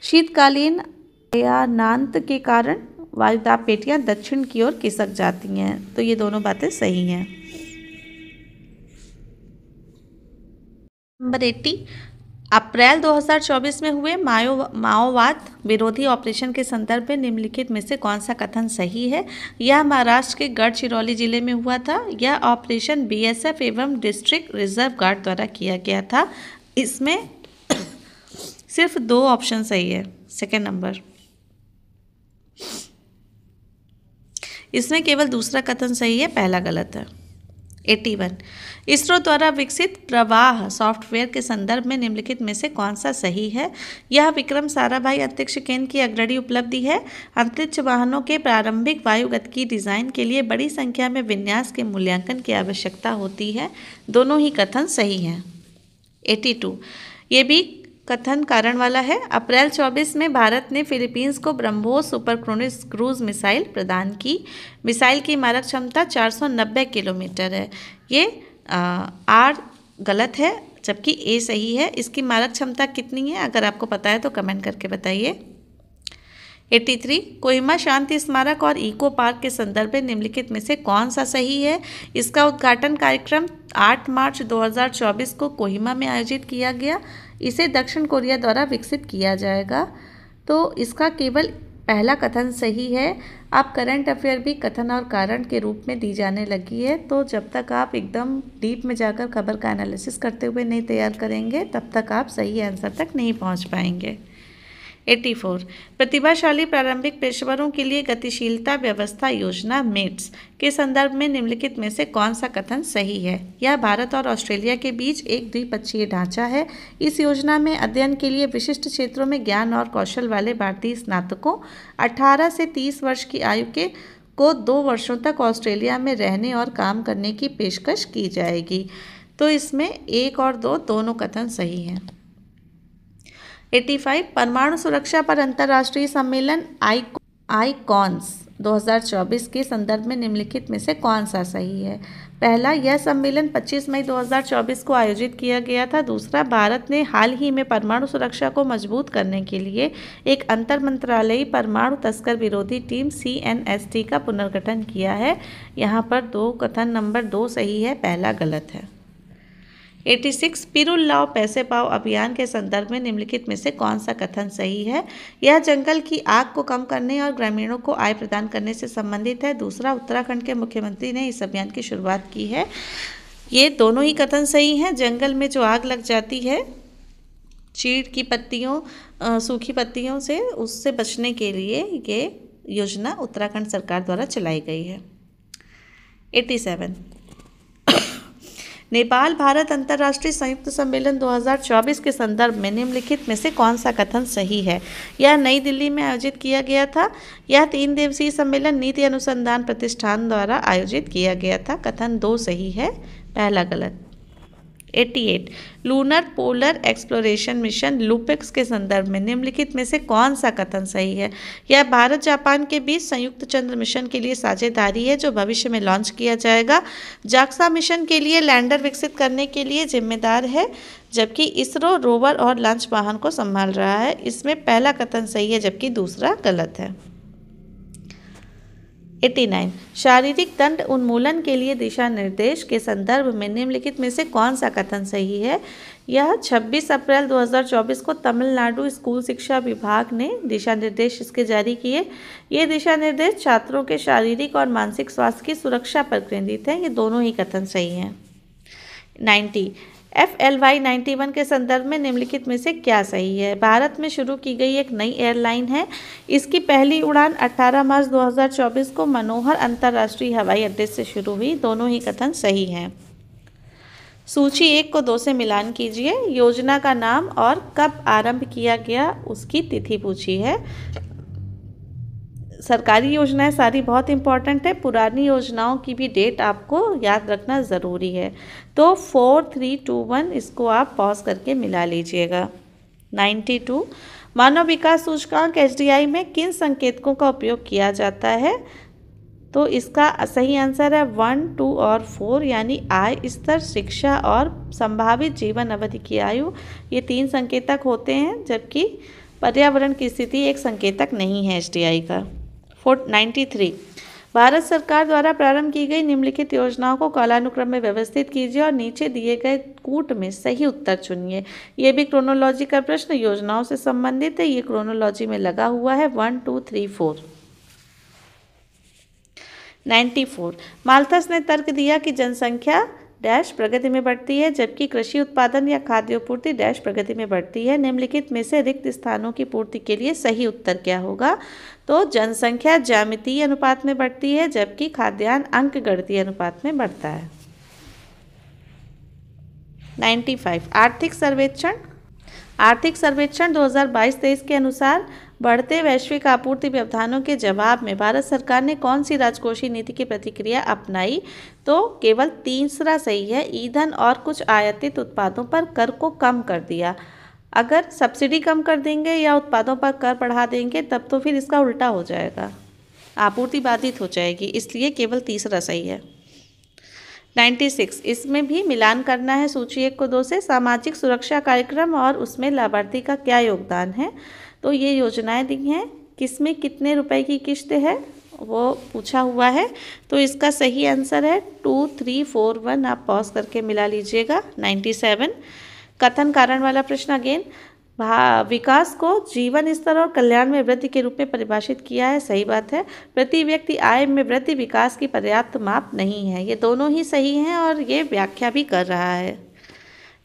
शीतकालीन अयानांत के कारण वायुदाब पेटियां दक्षिण की ओर खिसक जाती हैं। तो ये दोनों बातें सही हैं। नंबर 80 अप्रैल 2024 में हुए माओवाद विरोधी ऑपरेशन के संदर्भ में निम्नलिखित में से कौन सा कथन सही है? यह महाराष्ट्र के गढ़चिरौली जिले में हुआ था। यह ऑपरेशन बीएसएफ एवं डिस्ट्रिक्ट रिजर्व गार्ड द्वारा किया गया था। इसमें सिर्फ 2 ऑप्शन सही है। सेकेंड नंबर, इसमें केवल दूसरा कथन सही है, पहला गलत है। 81 इसरो द्वारा विकसित प्रवाह सॉफ्टवेयर के संदर्भ में निम्नलिखित में से कौन सा सही है? यह विक्रम साराभाई अंतरिक्ष केंद्र की अग्रणी उपलब्धि है। अंतरिक्ष वाहनों के प्रारंभिक वायुगतिकी डिजाइन के लिए बड़ी संख्या में विन्यास के मूल्यांकन की आवश्यकता होती है। दोनों ही कथन सही हैं। 82 ये भी कथन कारण वाला है। अप्रैल 24 में भारत ने फिलीपींस को ब्रह्मोस सुपरक्रोनिक क्रूज मिसाइल प्रदान की। मिसाइल की मारक क्षमता 490 किलोमीटर है। ये आर गलत है, जबकि ए सही है। इसकी मारक क्षमता कितनी है? अगर आपको पता है तो कमेंट करके बताइए। 83 कोहिमा शांति स्मारक और इको पार्क के संदर्भ में निम्नलिखित में से कौन सा सही है? इसका उद्घाटन कार्यक्रम 8 मार्च 2024 को कोहिमा में आयोजित किया गया। इसे दक्षिण कोरिया द्वारा विकसित किया जाएगा। तो इसका केवल पहला कथन सही है। आप करंट अफेयर भी कथन और कारण के रूप में दी जाने लगी है, तो जब तक आप एकदम डीप में जाकर खबर का एनालिसिस करते हुए नहीं तैयार करेंगे तब तक आप सही आंसर तक नहीं पहुंच पाएंगे। 84 प्रतिभाशाली प्रारंभिक पेशेवरों के लिए गतिशीलता व्यवस्था योजना मेट्स के संदर्भ में निम्नलिखित में से कौन सा कथन सही है। यह भारत और ऑस्ट्रेलिया के बीच एक द्विपक्षीय ढांचा है। इस योजना में अध्ययन के लिए विशिष्ट क्षेत्रों में ज्ञान और कौशल वाले भारतीय स्नातकों 18 से 30 वर्ष की आयु के को 2 वर्षों तक ऑस्ट्रेलिया में रहने और काम करने की पेशकश की जाएगी। तो इसमें 1 और 2 दोनों कथन सही हैं। 85 परमाणु सुरक्षा पर अंतर्राष्ट्रीय सम्मेलन आईकॉन्स 2024 के संदर्भ में निम्नलिखित में से कौन सा सही है। पहला, यह सम्मेलन 25 मई 2024 को आयोजित किया गया था। दूसरा, भारत ने हाल ही में परमाणु सुरक्षा को मजबूत करने के लिए एक अंतर मंत्रालयी परमाणु तस्कर विरोधी टीम CNST का पुनर्गठन किया है। यहाँ पर 2 कथन नंबर 2 सही है, पहला गलत है। 86 पिरुल लाओ पैसे पाओ अभियान के संदर्भ में निम्नलिखित में से कौन सा कथन सही है। यह जंगल की आग को कम करने और ग्रामीणों को आय प्रदान करने से संबंधित है। दूसरा, उत्तराखंड के मुख्यमंत्री ने इस अभियान की शुरुआत की है। ये दोनों ही कथन सही हैं। जंगल में जो आग लग जाती है चीड़ की पत्तियों सूखी पत्तियों से, उससे बचने के लिए ये योजना उत्तराखंड सरकार द्वारा चलाई गई है। 87 नेपाल भारत अंतर्राष्ट्रीय संयुक्त सम्मेलन 2024 के संदर्भ में निम्नलिखित में से कौन सा कथन सही है। यह नई दिल्ली में आयोजित किया गया था। यह 3 दिवसीय सम्मेलन नीति अनुसंधान प्रतिष्ठान द्वारा आयोजित किया गया था। कथन 2 सही है, पहला गलत। 88 lunar polar exploration mission LUPEX के संदर्भ में निम्नलिखित में से कौन सा कथन सही है। यह भारत जापान के बीच संयुक्त चंद्र मिशन के लिए साझेदारी है जो भविष्य में लॉन्च किया जाएगा। जाक्सा मिशन के लिए लैंडर विकसित करने के लिए जिम्मेदार है, जबकि इसरो रोवर और लॉन्च वाहन को संभाल रहा है। इसमें पहला कथन सही है जबकि दूसरा गलत है। 89 शारीरिक दंड उन्मूलन के लिए दिशा निर्देश के संदर्भ में निम्नलिखित में से कौन सा कथन सही है। यह 26 अप्रैल 2024 को तमिलनाडु स्कूल शिक्षा विभाग ने दिशा निर्देश इसके जारी किए। ये दिशा निर्देश छात्रों के शारीरिक और मानसिक स्वास्थ्य की सुरक्षा पर केंद्रित है। ये दोनों ही कथन सही हैं। 90 FLY 91 के संदर्भ में निम्नलिखित में से क्या सही है। भारत में शुरू की गई एक नई एयरलाइन है। इसकी पहली उड़ान 18 मार्च 2024 को मनोहर अंतर्राष्ट्रीय हवाई अड्डे से शुरू हुई। दोनों ही कथन सही हैं। सूची 1 को 2 से मिलान कीजिए। योजना का नाम और कब आरंभ किया गया उसकी तिथि पूछी है। सरकारी योजनाएं सारी बहुत इंपॉर्टेंट है। पुरानी योजनाओं की भी डेट आपको याद रखना ज़रूरी है। तो 4, 3, 2, 1 इसको आप पॉज करके मिला लीजिएगा। 92 मानव विकास सूचकांक HDI में किन संकेतकों का उपयोग किया जाता है। तो इसका सही आंसर है 1, 2 और 4, यानी आय स्तर, शिक्षा और संभावित जीवन अवधि की आयु। ये 3 संकेतक होते हैं, जबकि पर्यावरण की स्थिति एक संकेतक नहीं है HDI का। 93 भारत सरकार द्वारा प्रारंभ की गई निम्नलिखित योजनाओं को कालानुक्रम में व्यवस्थित कीजिए और नीचे दिए गए कूट में सही उत्तर चुनिए। ये भी क्रोनोलॉजी का प्रश्न योजनाओं से संबंधित है। ये क्रोनोलॉजी में लगा हुआ है 1, 2, 3, 4। 94 माल्थस ने तर्क दिया कि जनसंख्या डैश प्रगति में बढ़ती है, जबकि कृषि उत्पादन या खाद्योपूर्ति डैश प्रगति में बढ़ती है। निम्नलिखित में से रिक्त स्थानों की पूर्ति के लिए सही उत्तर क्या होगा। तो जनसंख्या ज्यामितीय अनुपात में बढ़ती है, जबकि खाद्यान्न अंकगणितीय अनुपात में बढ़ता है। 95 आर्थिक सर्वेक्षण 2022-23 के अनुसार बढ़ते वैश्विक आपूर्ति व्यवधानों के जवाब में भारत सरकार ने कौन सी राजकोषीय नीति की प्रतिक्रिया अपनाई। तो केवल तीसरा सही है, ईंधन और कुछ आयातित उत्पादों पर कर को कम कर दिया। अगर सब्सिडी कम कर देंगे या उत्पादों पर कर बढ़ा देंगे तब तो फिर इसका उल्टा हो जाएगा, आपूर्ति बाधित हो जाएगी, इसलिए केवल तीसरा सही है। 96 इसमें भी मिलान करना है सूची 1 को 2 से। सामाजिक सुरक्षा कार्यक्रम और उसमें लाभार्थी का क्या योगदान है। तो ये योजनाएं दी हैं, किसमें कितने रुपए की किस्त है वो पूछा हुआ है। तो इसका सही आंसर है 2, 3, 4, 1। आप पॉज करके मिला लीजिएगा। 97 कथन कारण वाला प्रश्न अगेन। विकास को जीवन स्तर और कल्याण में वृद्धि के रूप में परिभाषित किया है। सही बात है। प्रति व्यक्ति आय में वृद्धि विकास की पर्याप्त माप नहीं है। ये दोनों ही सही हैं और ये व्याख्या भी कर रहा है।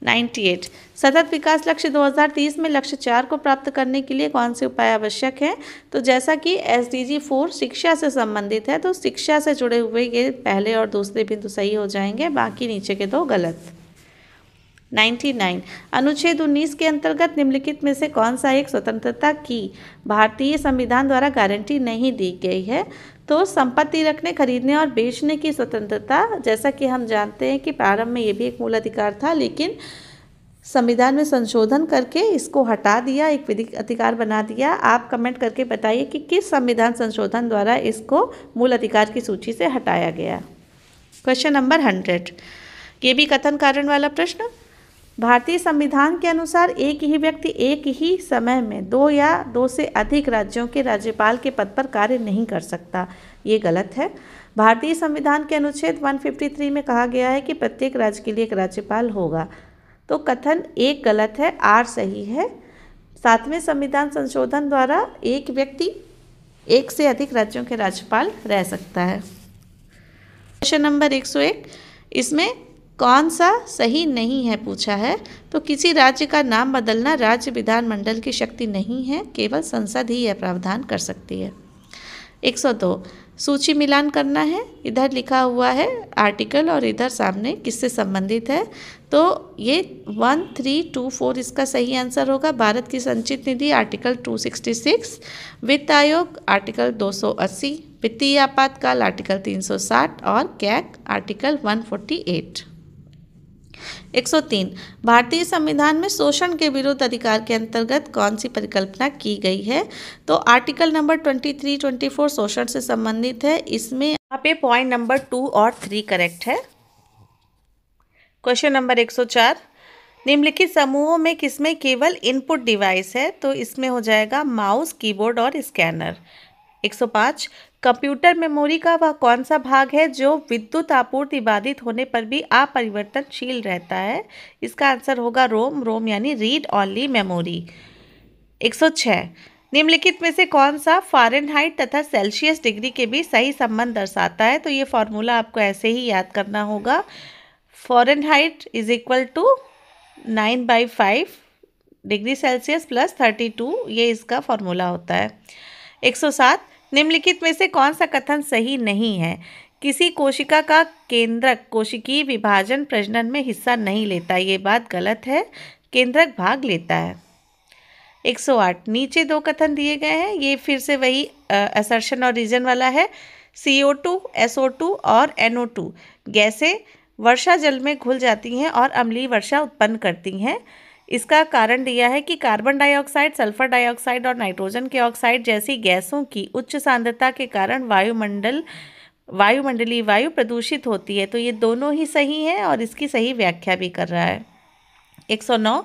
98। सतत विकास लक्ष्य 2030 में लक्ष्य 4 को प्राप्त करने के लिए कौन से उपाय आवश्यक हैं? तो जैसा कि SDG 4 शिक्षा से संबंधित है, तो शिक्षा से जुड़े हुए ये पहले और दूसरे बिंदु सही हो जाएंगे, बाकी नीचे के दो गलत। 99। अनुच्छेद 19 के अंतर्गत निम्नलिखित में से कौन सा एक स्वतंत्रता की भारतीय संविधान द्वारा गारंटी नहीं दी गई है? तो संपत्ति रखने, खरीदने और बेचने की स्वतंत्रता, जैसा कि हम जानते हैं कि प्रारंभ में ये भी एक मूल अधिकार था, लेकिन संविधान में संशोधन करके इसको हटा दिया, एक विधिक अधिकार बना दिया। आप कमेंट करके बताइए कि किस संविधान संशोधन द्वारा इसको मूल अधिकार की सूची से हटाया गया। क्वेश्चन नंबर 100, ये भी कथन कारण वाला प्रश्न। भारतीय संविधान के अनुसार एक ही व्यक्ति एक ही समय में 2 या 2 से अधिक राज्यों के राज्यपाल के पद पर कार्य नहीं कर सकता। ये गलत है। भारतीय संविधान के अनुच्छेद 153 में कहा गया है कि प्रत्येक राज्य के लिए एक राज्यपाल होगा। तो कथन 1 गलत है, R सही है। 7वें संविधान संशोधन द्वारा एक व्यक्ति 1 से अधिक राज्यों के राज्यपाल रह सकता है। क्वेश्चन नंबर 101, इसमें कौन सा सही नहीं है पूछा है? तो किसी राज्य का नाम बदलना राज्य विधानमंडल की शक्ति नहीं है, केवल संसद ही यह प्रावधान कर सकती है। 102, सूची मिलान करना है। इधर लिखा हुआ है आर्टिकल और इधर सामने किससे संबंधित है, तो ये 1324 इसका सही आंसर होगा। भारत की संचित निधि आर्टिकल 266, वित्त आयोग आर्टिकल 280, वित्तीय आपातकाल आर्टिकल 360 और कैग आर्टिकल 148। 103, भारतीय संविधान में शोषण के विरुद्ध अधिकार के अंतर्गत कौन सी परिकल्पना की गई है? तो आर्टिकल नंबर 23-24 शोषण से संबंधित है। इसमें यहाँ पे पॉइंट नंबर 2 और 3 करेक्ट है। क्वेश्चन नंबर 104, निम्नलिखित समूहों में किसमें केवल इनपुट डिवाइस है? तो इसमें हो जाएगा माउस, कीबोर्ड और स्कैनर। 105, कंप्यूटर मेमोरी का वह कौन सा भाग है जो विद्युत आपूर्ति बाधित होने पर भी अपरिवर्तनशील रहता है? इसका आंसर होगा रोम यानी रीड ओनली मेमोरी। 106, निम्नलिखित में से कौन सा फ़ारेनहाइट तथा सेल्सियस डिग्री के बीच सही संबंध दर्शाता है? तो ये फॉर्मूला आपको ऐसे ही याद करना होगा। Fahrenheit is equal to 9/5 degree Celsius plus 32, ये इसका फॉर्मूला होता है। 107, निम्नलिखित में से कौन सा कथन सही नहीं है? किसी कोशिका का केंद्रक कोशिकीय विभाजन प्रजनन में हिस्सा नहीं लेता, ये बात गलत है। केंद्रक भाग लेता है। 108, नीचे 2 कथन दिए गए हैं, ये फिर से वही असर्शन और रीजन वाला है। CO2, SO2 और NO2 गैसें वर्षा जल में घुल जाती हैं और अम्लीय वर्षा उत्पन्न करती हैं। इसका कारण दिया है कि कार्बन डाइऑक्साइड, सल्फर डाइऑक्साइड और नाइट्रोजन के ऑक्साइड जैसी गैसों की उच्च सांद्रता के कारण वायुमंडलीय वायु प्रदूषित होती है। तो ये दोनों ही सही हैं और इसकी सही व्याख्या भी कर रहा है। 109,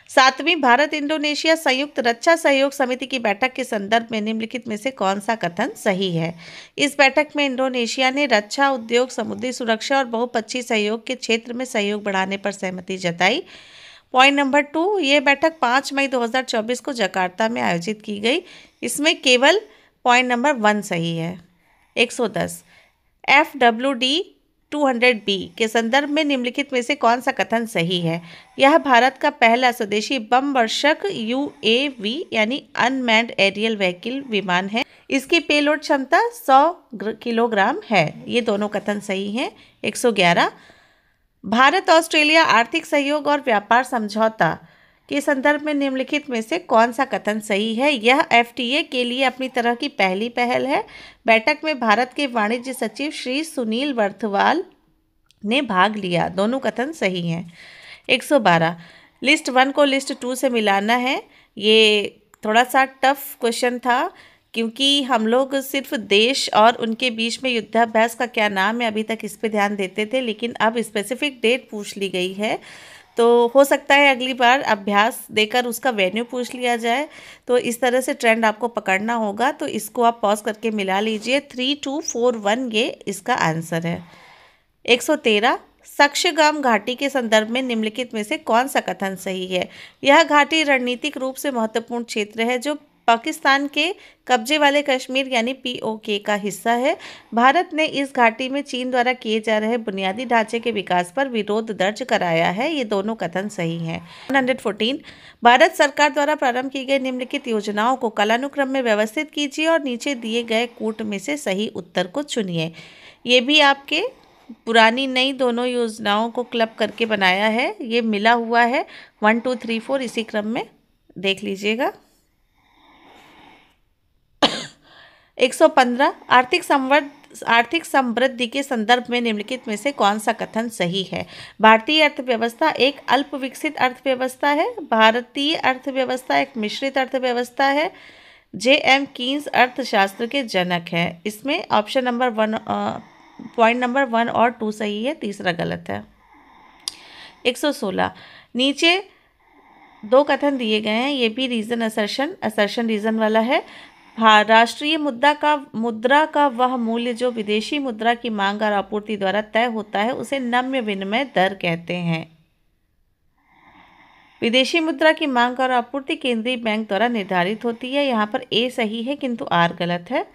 7वीं भारत इंडोनेशिया संयुक्त रक्षा सहयोग समिति की बैठक के संदर्भ में निम्नलिखित में से कौन सा कथन सही है? इस बैठक में इंडोनेशिया ने रक्षा उद्योग, समुद्री सुरक्षा और बहुपक्षीय सहयोग के क्षेत्र में सहयोग बढ़ाने पर सहमति जताई। पॉइंट नंबर 2, ये बैठक 5 मई 2024 को जकार्ता में आयोजित की गई। इसमें केवल पॉइंट नंबर 1 सही है। 110, FWD 200B के संदर्भ में निम्नलिखित में से कौन सा कथन सही है? यह भारत का पहला स्वदेशी बम वर्षक UAV यानी अनमैन्ड एरियल व्हीकल विमान है। इसकी पेलोड क्षमता 100 किलोग्राम है। ये दोनों कथन सही हैं। 111, भारत ऑस्ट्रेलिया आर्थिक सहयोग और व्यापार समझौता के संदर्भ में निम्नलिखित में से कौन सा कथन सही है? यह FTA के लिए अपनी तरह की पहली पहल है। बैठक में भारत के वाणिज्य सचिव श्री सुनील वर्थवाल ने भाग लिया। दोनों कथन सही हैं। 112, लिस्ट 1 को लिस्ट 2 से मिलाना है। ये थोड़ा सा टफ क्वेश्चन था क्योंकि हम लोग सिर्फ देश और उनके बीच में युद्धाभ्यास का क्या नाम है अभी तक इस पे ध्यान देते थे, लेकिन अब स्पेसिफिक डेट पूछ ली गई है। तो हो सकता है अगली बार अभ्यास देकर उसका वेन्यू पूछ लिया जाए। तो इस तरह से ट्रेंड आपको पकड़ना होगा। तो इसको आप पॉज करके मिला लीजिए। 3241 ये इसका आंसर है। 113, सक्शगाम घाटी के संदर्भ में निम्नलिखित में से कौन सा कथन सही है? यह घाटी रणनीतिक रूप से महत्वपूर्ण क्षेत्र है जो पाकिस्तान के कब्जे वाले कश्मीर यानी POK का हिस्सा है। भारत ने इस घाटी में चीन द्वारा किए जा रहे बुनियादी ढांचे के विकास पर विरोध दर्ज कराया है। ये दोनों कथन सही हैं। 114 भारत सरकार द्वारा प्रारंभ की गई निम्नलिखित योजनाओं को कालानुक्रम में व्यवस्थित कीजिए और नीचे दिए गए कूट में से सही उत्तर को चुनिए। ये भी आपके पुरानी नई दोनों योजनाओं को क्लब करके बनाया है। ये मिला हुआ है 1 2 3 4 इसी क्रम में देख लीजिएगा। 115 आर्थिक समृद्धि के संदर्भ में निम्नलिखित में से कौन सा कथन सही है? भारतीय अर्थव्यवस्था एक अल्प विकसित अर्थव्यवस्था है। भारतीय अर्थव्यवस्था एक मिश्रित अर्थव्यवस्था है। JM कीन्स अर्थशास्त्र के जनक हैं। इसमें ऑप्शन नंबर 1 पॉइंट नंबर 1 और 2 सही है, तीसरा गलत है। 116 नीचे दो कथन दिए गए हैं। ये भी रीजन असर्शन रीजन वाला है। राष्ट्रीय मुद्रा का वह मूल्य जो विदेशी मुद्रा की मांग और आपूर्ति द्वारा तय होता है उसे नम्य विनिमय दर कहते हैं। विदेशी मुद्रा की मांग और आपूर्ति केंद्रीय बैंक द्वारा निर्धारित होती है। यहाँ पर A सही है किंतु R गलत है।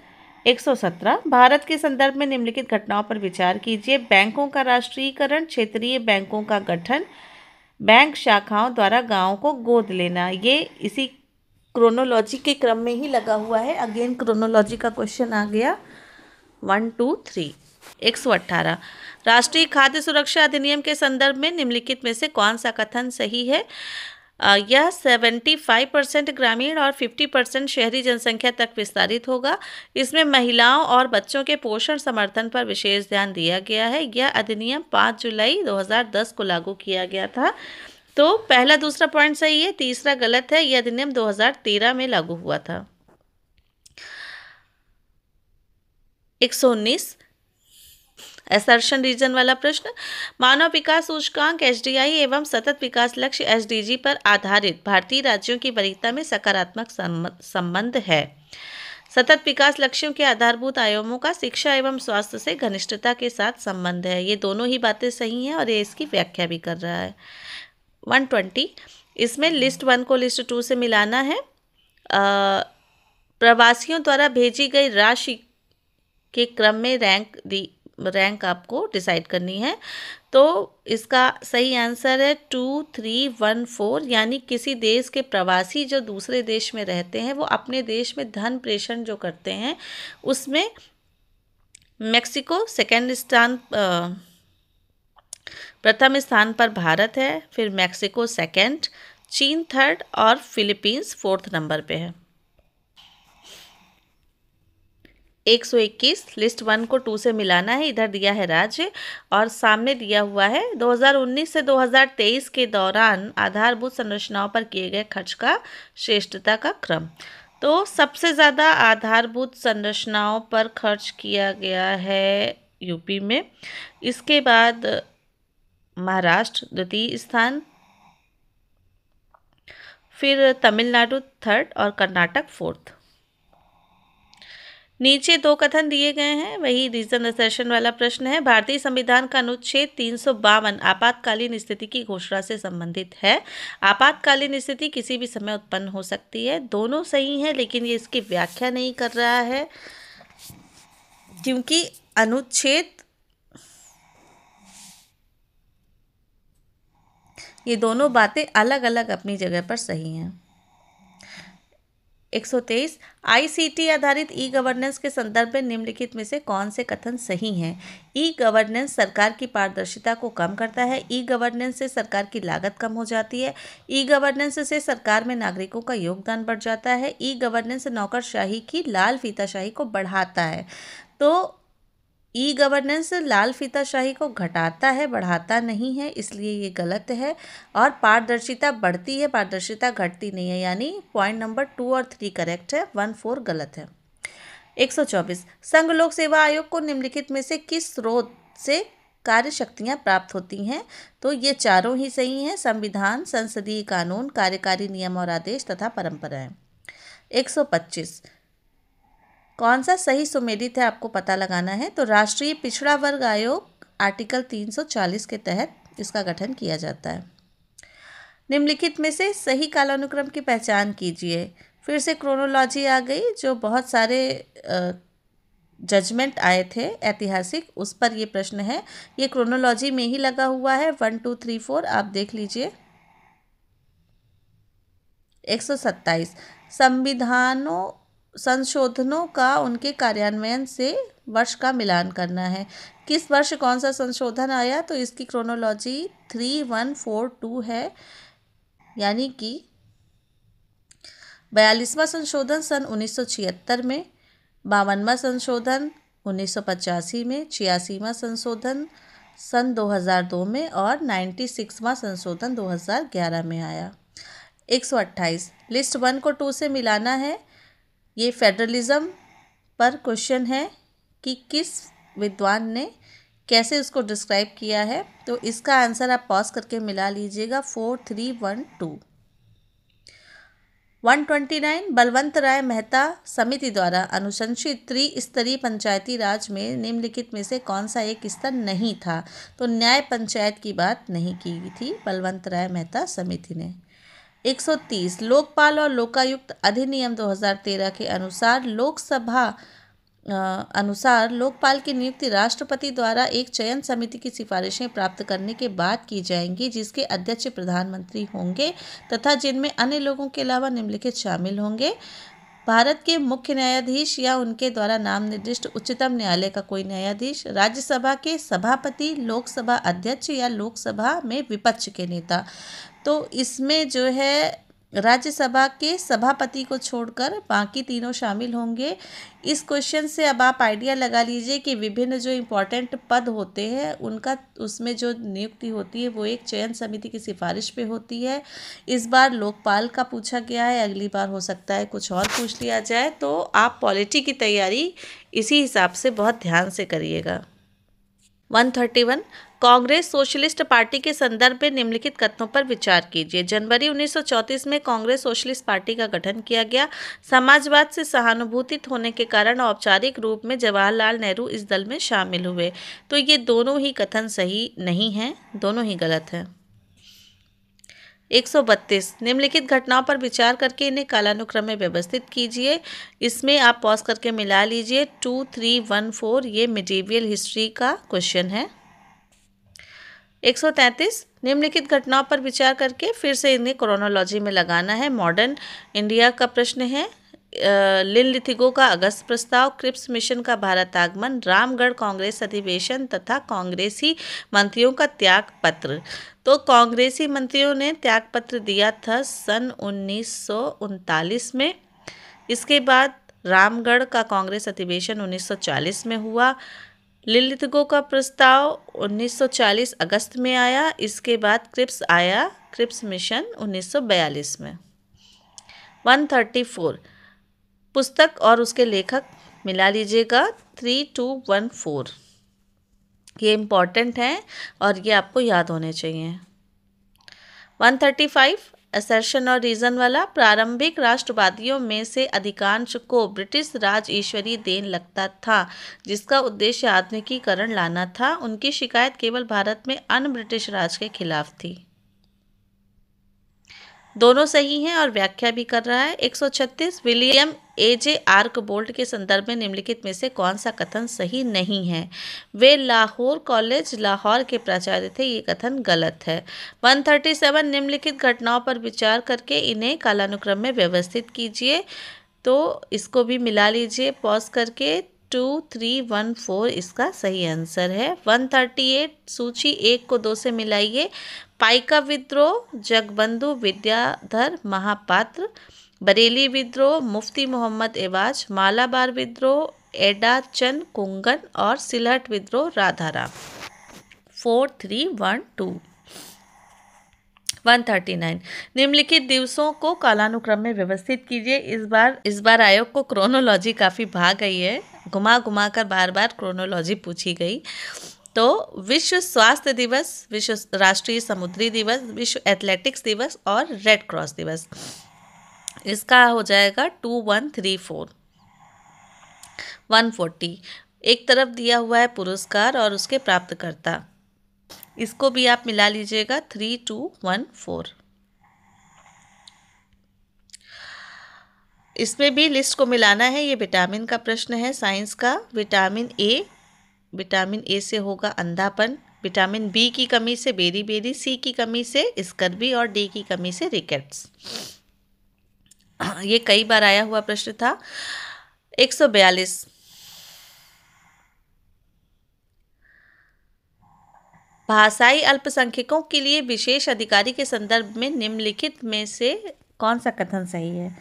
117 भारत के संदर्भ में निम्नलिखित घटनाओं पर विचार कीजिए। बैंकों का राष्ट्रीयकरण, क्षेत्रीय बैंकों का गठन, बैंक शाखाओं द्वारा गांवों को गोद लेना। ये इसी क्रोनोलॉजी के क्रम में ही लगा हुआ है। अगेन क्रोनोलॉजी का क्वेश्चन आ गया 1 2 3। 118 राष्ट्रीय खाद्य सुरक्षा अधिनियम के संदर्भ में निम्नलिखित में से कौन सा कथन सही है? यह 75% ग्रामीण और 50% शहरी जनसंख्या तक विस्तारित होगा। इसमें महिलाओं और बच्चों के पोषण समर्थन पर विशेष ध्यान दिया गया है। यह अधिनियम 5 जुलाई 2010 को लागू किया गया था। तो पहला दूसरा पॉइंट सही है, तीसरा गलत है। यह अधिनियम 2013 में लागू हुआ था। 119 असर्शन रीजन वाला प्रश्न, मानव विकास सूचकांक HDI एवं सतत विकास लक्ष्य SDG पर आधारित भारतीय राज्यों की वरीयता में सकारात्मक संबंध है। सतत विकास लक्ष्यों के आधारभूत आयामों का शिक्षा एवं स्वास्थ्य से घनिष्ठता के साथ संबंध है। ये दोनों ही बातें सही हैं और ये इसकी व्याख्या भी कर रहा है। 120 इसमें लिस्ट 1 को लिस्ट 2 से मिलाना है। प्रवासियों द्वारा भेजी गई राशि के क्रम में रैंक आपको डिसाइड करनी है। तो इसका सही आंसर है 2 3 1 4, यानी किसी देश के प्रवासी जो दूसरे देश में रहते हैं वो अपने देश में धन प्रेषण जो करते हैं उसमें मेक्सिको प्रथम स्थान पर भारत है, फिर मेक्सिको सेकंड, चीन थर्ड और फिलीपींस फोर्थ नंबर पे है। 121 लिस्ट 1 को 2 से मिलाना है। इधर दिया है राज्य और सामने दिया हुआ है 2019 से 2023 के दौरान आधारभूत संरचनाओं पर किए गए खर्च का श्रेष्ठता का क्रम। तो सबसे ज़्यादा आधारभूत संरचनाओं पर खर्च किया गया है यूपी में। इसके बाद महाराष्ट्र द्वितीय स्थान, फिर तमिलनाडु थर्ड और कर्नाटक फोर्थ। नीचे दो कथन दिए गए हैं, वही रीजन असर्शन वाला प्रश्न है। भारतीय संविधान का अनुच्छेद 352 आपातकालीन स्थिति की घोषणा से संबंधित है। आपातकालीन स्थिति किसी भी समय उत्पन्न हो सकती है। दोनों सही हैं लेकिन ये इसकी व्याख्या नहीं कर रहा है क्योंकि अनुच्छेद, ये दोनों बातें अलग अलग अपनी जगह पर सही हैं। 123 ICT आधारित ई गवर्नेंस के संदर्भ में निम्नलिखित में से कौन से कथन सही हैं? ई गवर्नेंस सरकार की पारदर्शिता को कम करता है। ई गवर्नेंस से सरकार की लागत कम हो जाती है। ई गवर्नेंस से सरकार में नागरिकों का योगदान बढ़ जाता है। ई गवर्नेंस नौकरशाही की लाल फीताशाही को बढ़ाता है। तो ई गवर्नेंस लाल फीताशाही को घटाता है, बढ़ाता नहीं है, इसलिए ये गलत है। और पारदर्शिता बढ़ती है, पारदर्शिता घटती नहीं है, यानी पॉइंट नंबर 2 और 3 करेक्ट है, 1 4 गलत है। 124 संघ लोक सेवा आयोग को निम्नलिखित में से किस स्रोत से कार्य शक्तियाँ प्राप्त होती हैं? तो ये चारों ही सही हैं, संविधान, संसदीय कानून, कार्यकारी नियम और आदेश तथा परंपराएं। 125 कौन सा सही सुमेलित है आपको पता लगाना है। तो राष्ट्रीय पिछड़ा वर्ग आयोग आर्टिकल 340 के तहत इसका गठन किया जाता है। निम्नलिखित में से सही कालानुक्रम की पहचान कीजिए। फिर से क्रोनोलॉजी आ गई, जो बहुत सारे जजमेंट आए थे ऐतिहासिक, उस पर ये प्रश्न है। ये क्रोनोलॉजी में ही लगा हुआ है, 1 2 3 4 आप देख लीजिए। 127 संशोधनों का उनके कार्यान्वयन से वर्ष का मिलान करना है। किस वर्ष कौन सा संशोधन आया, तो इसकी क्रोनोलॉजी 3142 है, यानी कि 42वां संशोधन सन 1976 में, 52वां संशोधन 1985 में, 86वां संशोधन सन 2002 में और 96वां संशोधन 2011 में आया। 128 लिस्ट 1 को 2 से मिलाना है। ये फेडरलिज्म पर क्वेश्चन है कि किस विद्वान ने कैसे उसको डिस्क्राइब किया है, तो इसका आंसर आप पॉज करके मिला लीजिएगा। 4 3 1 2। 129 बलवंत राय मेहता समिति द्वारा अनुशंसित त्रिस्तरीय पंचायती राज में निम्नलिखित में से कौन सा एक स्तर नहीं था, तो न्याय पंचायत की बात नहीं की गई थी बलवंत राय मेहता समिति ने। 130 लोकपाल और लोकायुक्त अधिनियम 2013 के अनुसार लोकपाल की नियुक्ति राष्ट्रपति द्वारा एक चयन समिति की सिफारिशें प्राप्त करने के बाद की जाएंगी, जिसके अध्यक्ष प्रधानमंत्री होंगे तथा जिनमें अन्य लोगों के अलावा निम्नलिखित शामिल होंगे। भारत के मुख्य न्यायाधीश या उनके द्वारा नाम निर्दिष्ट उच्चतम न्यायालय का कोई न्यायाधीश, राज्यसभा के सभापति, लोकसभा अध्यक्ष या लोकसभा में विपक्ष के नेता। तो इसमें जो है राज्यसभा के सभापति को छोड़कर बाकी तीनों शामिल होंगे। इस क्वेश्चन से अब आप आइडिया लगा लीजिए कि विभिन्न जो इम्पोर्टेंट पद होते हैं उनका उसमें जो नियुक्ति होती है वो एक चयन समिति की सिफारिश पे होती है। इस बार लोकपाल का पूछा गया है, अगली बार हो सकता है कुछ और पूछ लिया जाए, तो आप पॉलिटी की तैयारी इसी हिसाब से बहुत ध्यान से करिएगा। 131 कांग्रेस सोशलिस्ट पार्टी के संदर्भ में निम्नलिखित कथनों पर विचार कीजिए। जनवरी 1934 में कांग्रेस सोशलिस्ट पार्टी का गठन किया गया। समाजवाद से सहानुभूति होने के कारण औपचारिक रूप में जवाहरलाल नेहरू इस दल में शामिल हुए। तो ये दोनों ही कथन सही नहीं हैं, दोनों ही गलत हैं। 132 निम्नलिखित घटनाओं पर विचार करके इन्हें कालानुक्रम में व्यवस्थित कीजिए। इसमें आप पॉज करके मिला लीजिए। 2 3 1 4 ये मिडीवियल हिस्ट्री का क्वेश्चन है। 133 निम्नलिखित घटनाओं पर विचार करके फिर से इन्हें क्रोनोलॉजी में लगाना है। मॉडर्न इंडिया का प्रश्न है। लिनलिथिगो का अगस्त प्रस्ताव, क्रिप्स मिशन का भारत आगमन, रामगढ़ कांग्रेस अधिवेशन तथा कांग्रेसी मंत्रियों का त्याग पत्र। तो कांग्रेसी मंत्रियों ने त्याग पत्र दिया था सन 1939 में। इसके बाद रामगढ़ का कांग्रेस अधिवेशन 1940 में हुआ। लिनलिथिगो का प्रस्ताव 1940 अगस्त में आया। इसके बाद क्रिप्स आया, क्रिप्स मिशन 1942 में। 134 पुस्तक और उसके लेखक मिला लीजिएगा। 3 2 1 4 ये इम्पॉर्टेंट हैं और ये आपको याद होने चाहिए। 135 असर्शन और रीज़न वाला, प्रारंभिक राष्ट्रवादियों में से अधिकांश को ब्रिटिश राज ईश्वरीय देन लगता था, जिसका उद्देश्य आधुनिकीकरण लाना था। उनकी शिकायत केवल भारत में अन्य ब्रिटिश राज के खिलाफ थी। दोनों सही हैं और व्याख्या भी कर रहा है। 136 विलियम A.J. आर्कबोल्ट के संदर्भ में निम्नलिखित में से कौन सा कथन सही नहीं है। वे लाहौर कॉलेज लाहौर के प्राचार्य थे, ये कथन गलत है। 137 निम्नलिखित घटनाओं पर विचार करके इन्हें कालानुक्रम में व्यवस्थित कीजिए। तो इसको भी मिला लीजिए पॉज करके। 2 3 1 4 इसका सही आंसर है। 138 सूची 1 को 2 से मिलाइए। पाइका विद्रोह, जगबंधु विद्याधर महापात्र, बरेली विद्रोह, मुफ्ती मोहम्मद एवाज, मालाबार विद्रोह, एडा चंद कुंगन और सिलहट विद्रोह राधाराम। 4 3 1 2। 139 निम्नलिखित दिवसों को कालानुक्रम में व्यवस्थित कीजिए। इस बार आयोग को क्रोनोलॉजी काफ़ी भा गई है, घुमा घुमा कर बार बार क्रोनोलॉजी पूछी गई। तो विश्व स्वास्थ्य दिवस, विश्व राष्ट्रीय समुद्री दिवस, विश्व एथलेटिक्स दिवस और रेड क्रॉस दिवस, इसका हो जाएगा 2 1 3 4। 140 एक तरफ दिया हुआ है पुरस्कार और उसके प्राप्तकर्ता, इसको भी आप मिला लीजिएगा। 3 2 1 4। इसमें भी लिस्ट को मिलाना है। ये विटामिन का प्रश्न है साइंस का। विटामिन ए से होगा अंधापन, विटामिन बी की कमी से बेरी, सी की कमी से स्कर्वी और डी की कमी से रिकेट्स। ये कई बार आया हुआ प्रश्न था। 142 भाषाई अल्पसंख्यकों के लिए विशेष अधिकारी के संदर्भ में निम्नलिखित में से कौन सा कथन सही है?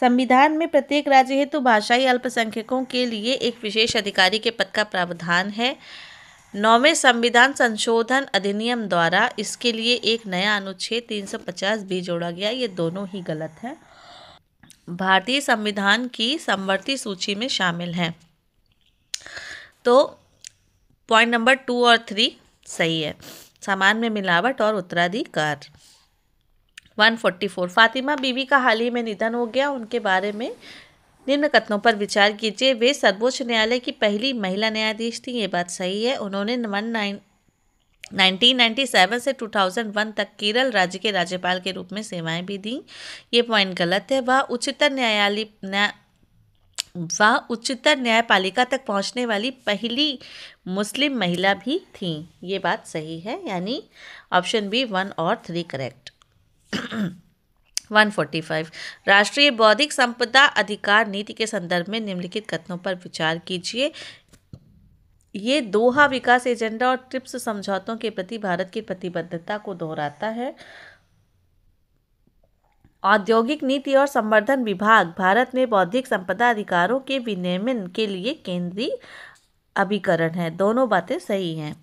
संविधान में प्रत्येक राज्य हेतु भाषाई अल्पसंख्यकों के लिए एक विशेष अधिकारी के पद का प्रावधान है। 9वें संविधान संशोधन अधिनियम द्वारा इसके लिए एक नया अनुच्छेद 350 भी जोड़ा गया। ये दोनों ही गलत है। भारतीय संविधान की समवर्ती सूची में शामिल हैं। तो पॉइंट नंबर 2 और 3 सही है। सामान में मिलावट और उत्तराधिकार। 144 फातिमा बीवी का हाल ही में निधन हो गया, उनके बारे में निम्न कथनों पर विचार कीजिए। वे सर्वोच्च न्यायालय की पहली महिला न्यायाधीश थी, ये बात सही है। उन्होंने 1997 से 2001 तक केरल राज्य के राज्यपाल के रूप में सेवाएं भी दी, ये पॉइंट गलत है। वह उच्चतर न्यायपालिका तक पहुंचने वाली पहली मुस्लिम महिला भी थी, ये बात सही है। यानी ऑप्शन बी 1 और 3 करेक्ट। 145 राष्ट्रीय बौद्धिक संपदा अधिकार नीति के संदर्भ में निम्नलिखित कथनों पर विचार कीजिए। ये दोहा विकास एजेंडा और ट्रिप्स समझौतों के प्रति भारत की प्रतिबद्धता को दोहराता है। औद्योगिक नीति और संवर्धन विभाग भारत में बौद्धिक संपदा अधिकारों के विनियमन के लिए केंद्रीय अभिकरण है। दोनों बातें सही हैं।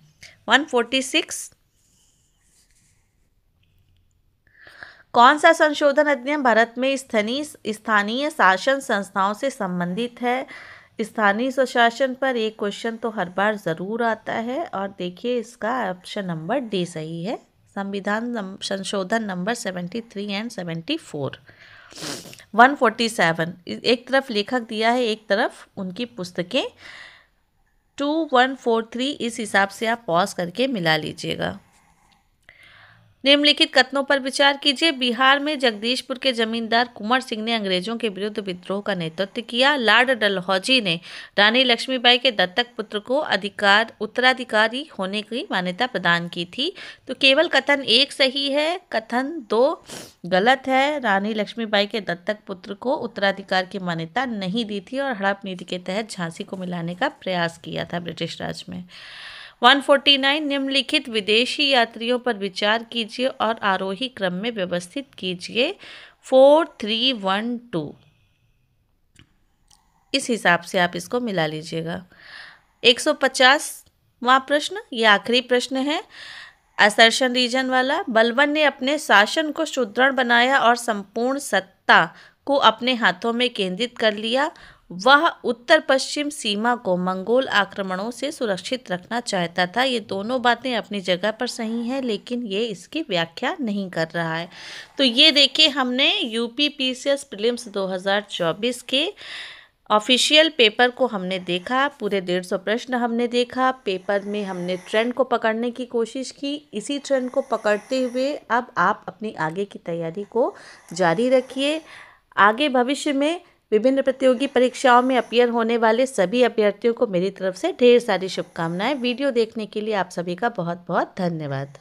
146 कौन सा संशोधन अधिनियम भारत में स्थानीय शासन संस्थाओं से संबंधित है? स्थानीय स्वशासन पर एक क्वेश्चन तो हर बार ज़रूर आता है और देखिए इसका ऑप्शन नंबर डी सही है। संविधान संशोधन नंबर 73 एंड 74। 147 एक तरफ लेखक दिया है, एक तरफ उनकी पुस्तकें। 2143 इस हिसाब से आप पॉज करके मिला लीजिएगा। निम्नलिखित कथनों पर विचार कीजिए। बिहार में जगदीशपुर के जमींदार कुंवर सिंह ने अंग्रेजों के विरुद्ध विद्रोह का नेतृत्व किया। लॉर्ड डलहौजी ने रानी लक्ष्मीबाई के दत्तक पुत्र को उत्तराधिकारी होने की मान्यता प्रदान की थी। तो केवल कथन 1 सही है, कथन 2 गलत है। रानी लक्ष्मीबाई के दत्तक पुत्र को उत्तराधिकार की मान्यता नहीं दी थी और हड़प नीति के तहत झांसी को मिलाने का प्रयास किया था ब्रिटिश राज में। 149 निम्नलिखित विदेशी यात्रियों पर विचार कीजिए और आरोही क्रम में व्यवस्थित कीजिए। 4 3 1 2 इस हिसाब से आप इसको मिला लीजिएगा। 150वां प्रश्न, ये आखिरी प्रश्न है असर्शन रीजन वाला। बलबन ने अपने शासन को सुदृढ़ बनाया और संपूर्ण सत्ता को अपने हाथों में केंद्रित कर लिया। वह उत्तर पश्चिम सीमा को मंगोल आक्रमणों से सुरक्षित रखना चाहता था। ये दोनों बातें अपनी जगह पर सही हैं, लेकिन ये इसकी व्याख्या नहीं कर रहा है। तो ये देखिए, हमने यूपीपीसीएस प्रीलिम्स 2024 के ऑफिशियल पेपर को हमने देखा। पूरे 150 प्रश्न हमने देखा। पेपर में हमने ट्रेंड को पकड़ने की कोशिश की। इसी ट्रेंड को पकड़ते हुए अब आप अपनी आगे की तैयारी को जारी रखिए। आगे भविष्य में विभिन्न प्रतियोगी परीक्षाओं में अपीयर होने वाले सभी अभ्यर्थियों को मेरी तरफ से ढेर सारी शुभकामनाएं। वीडियो देखने के लिए आप सभी का बहुत बहुत धन्यवाद।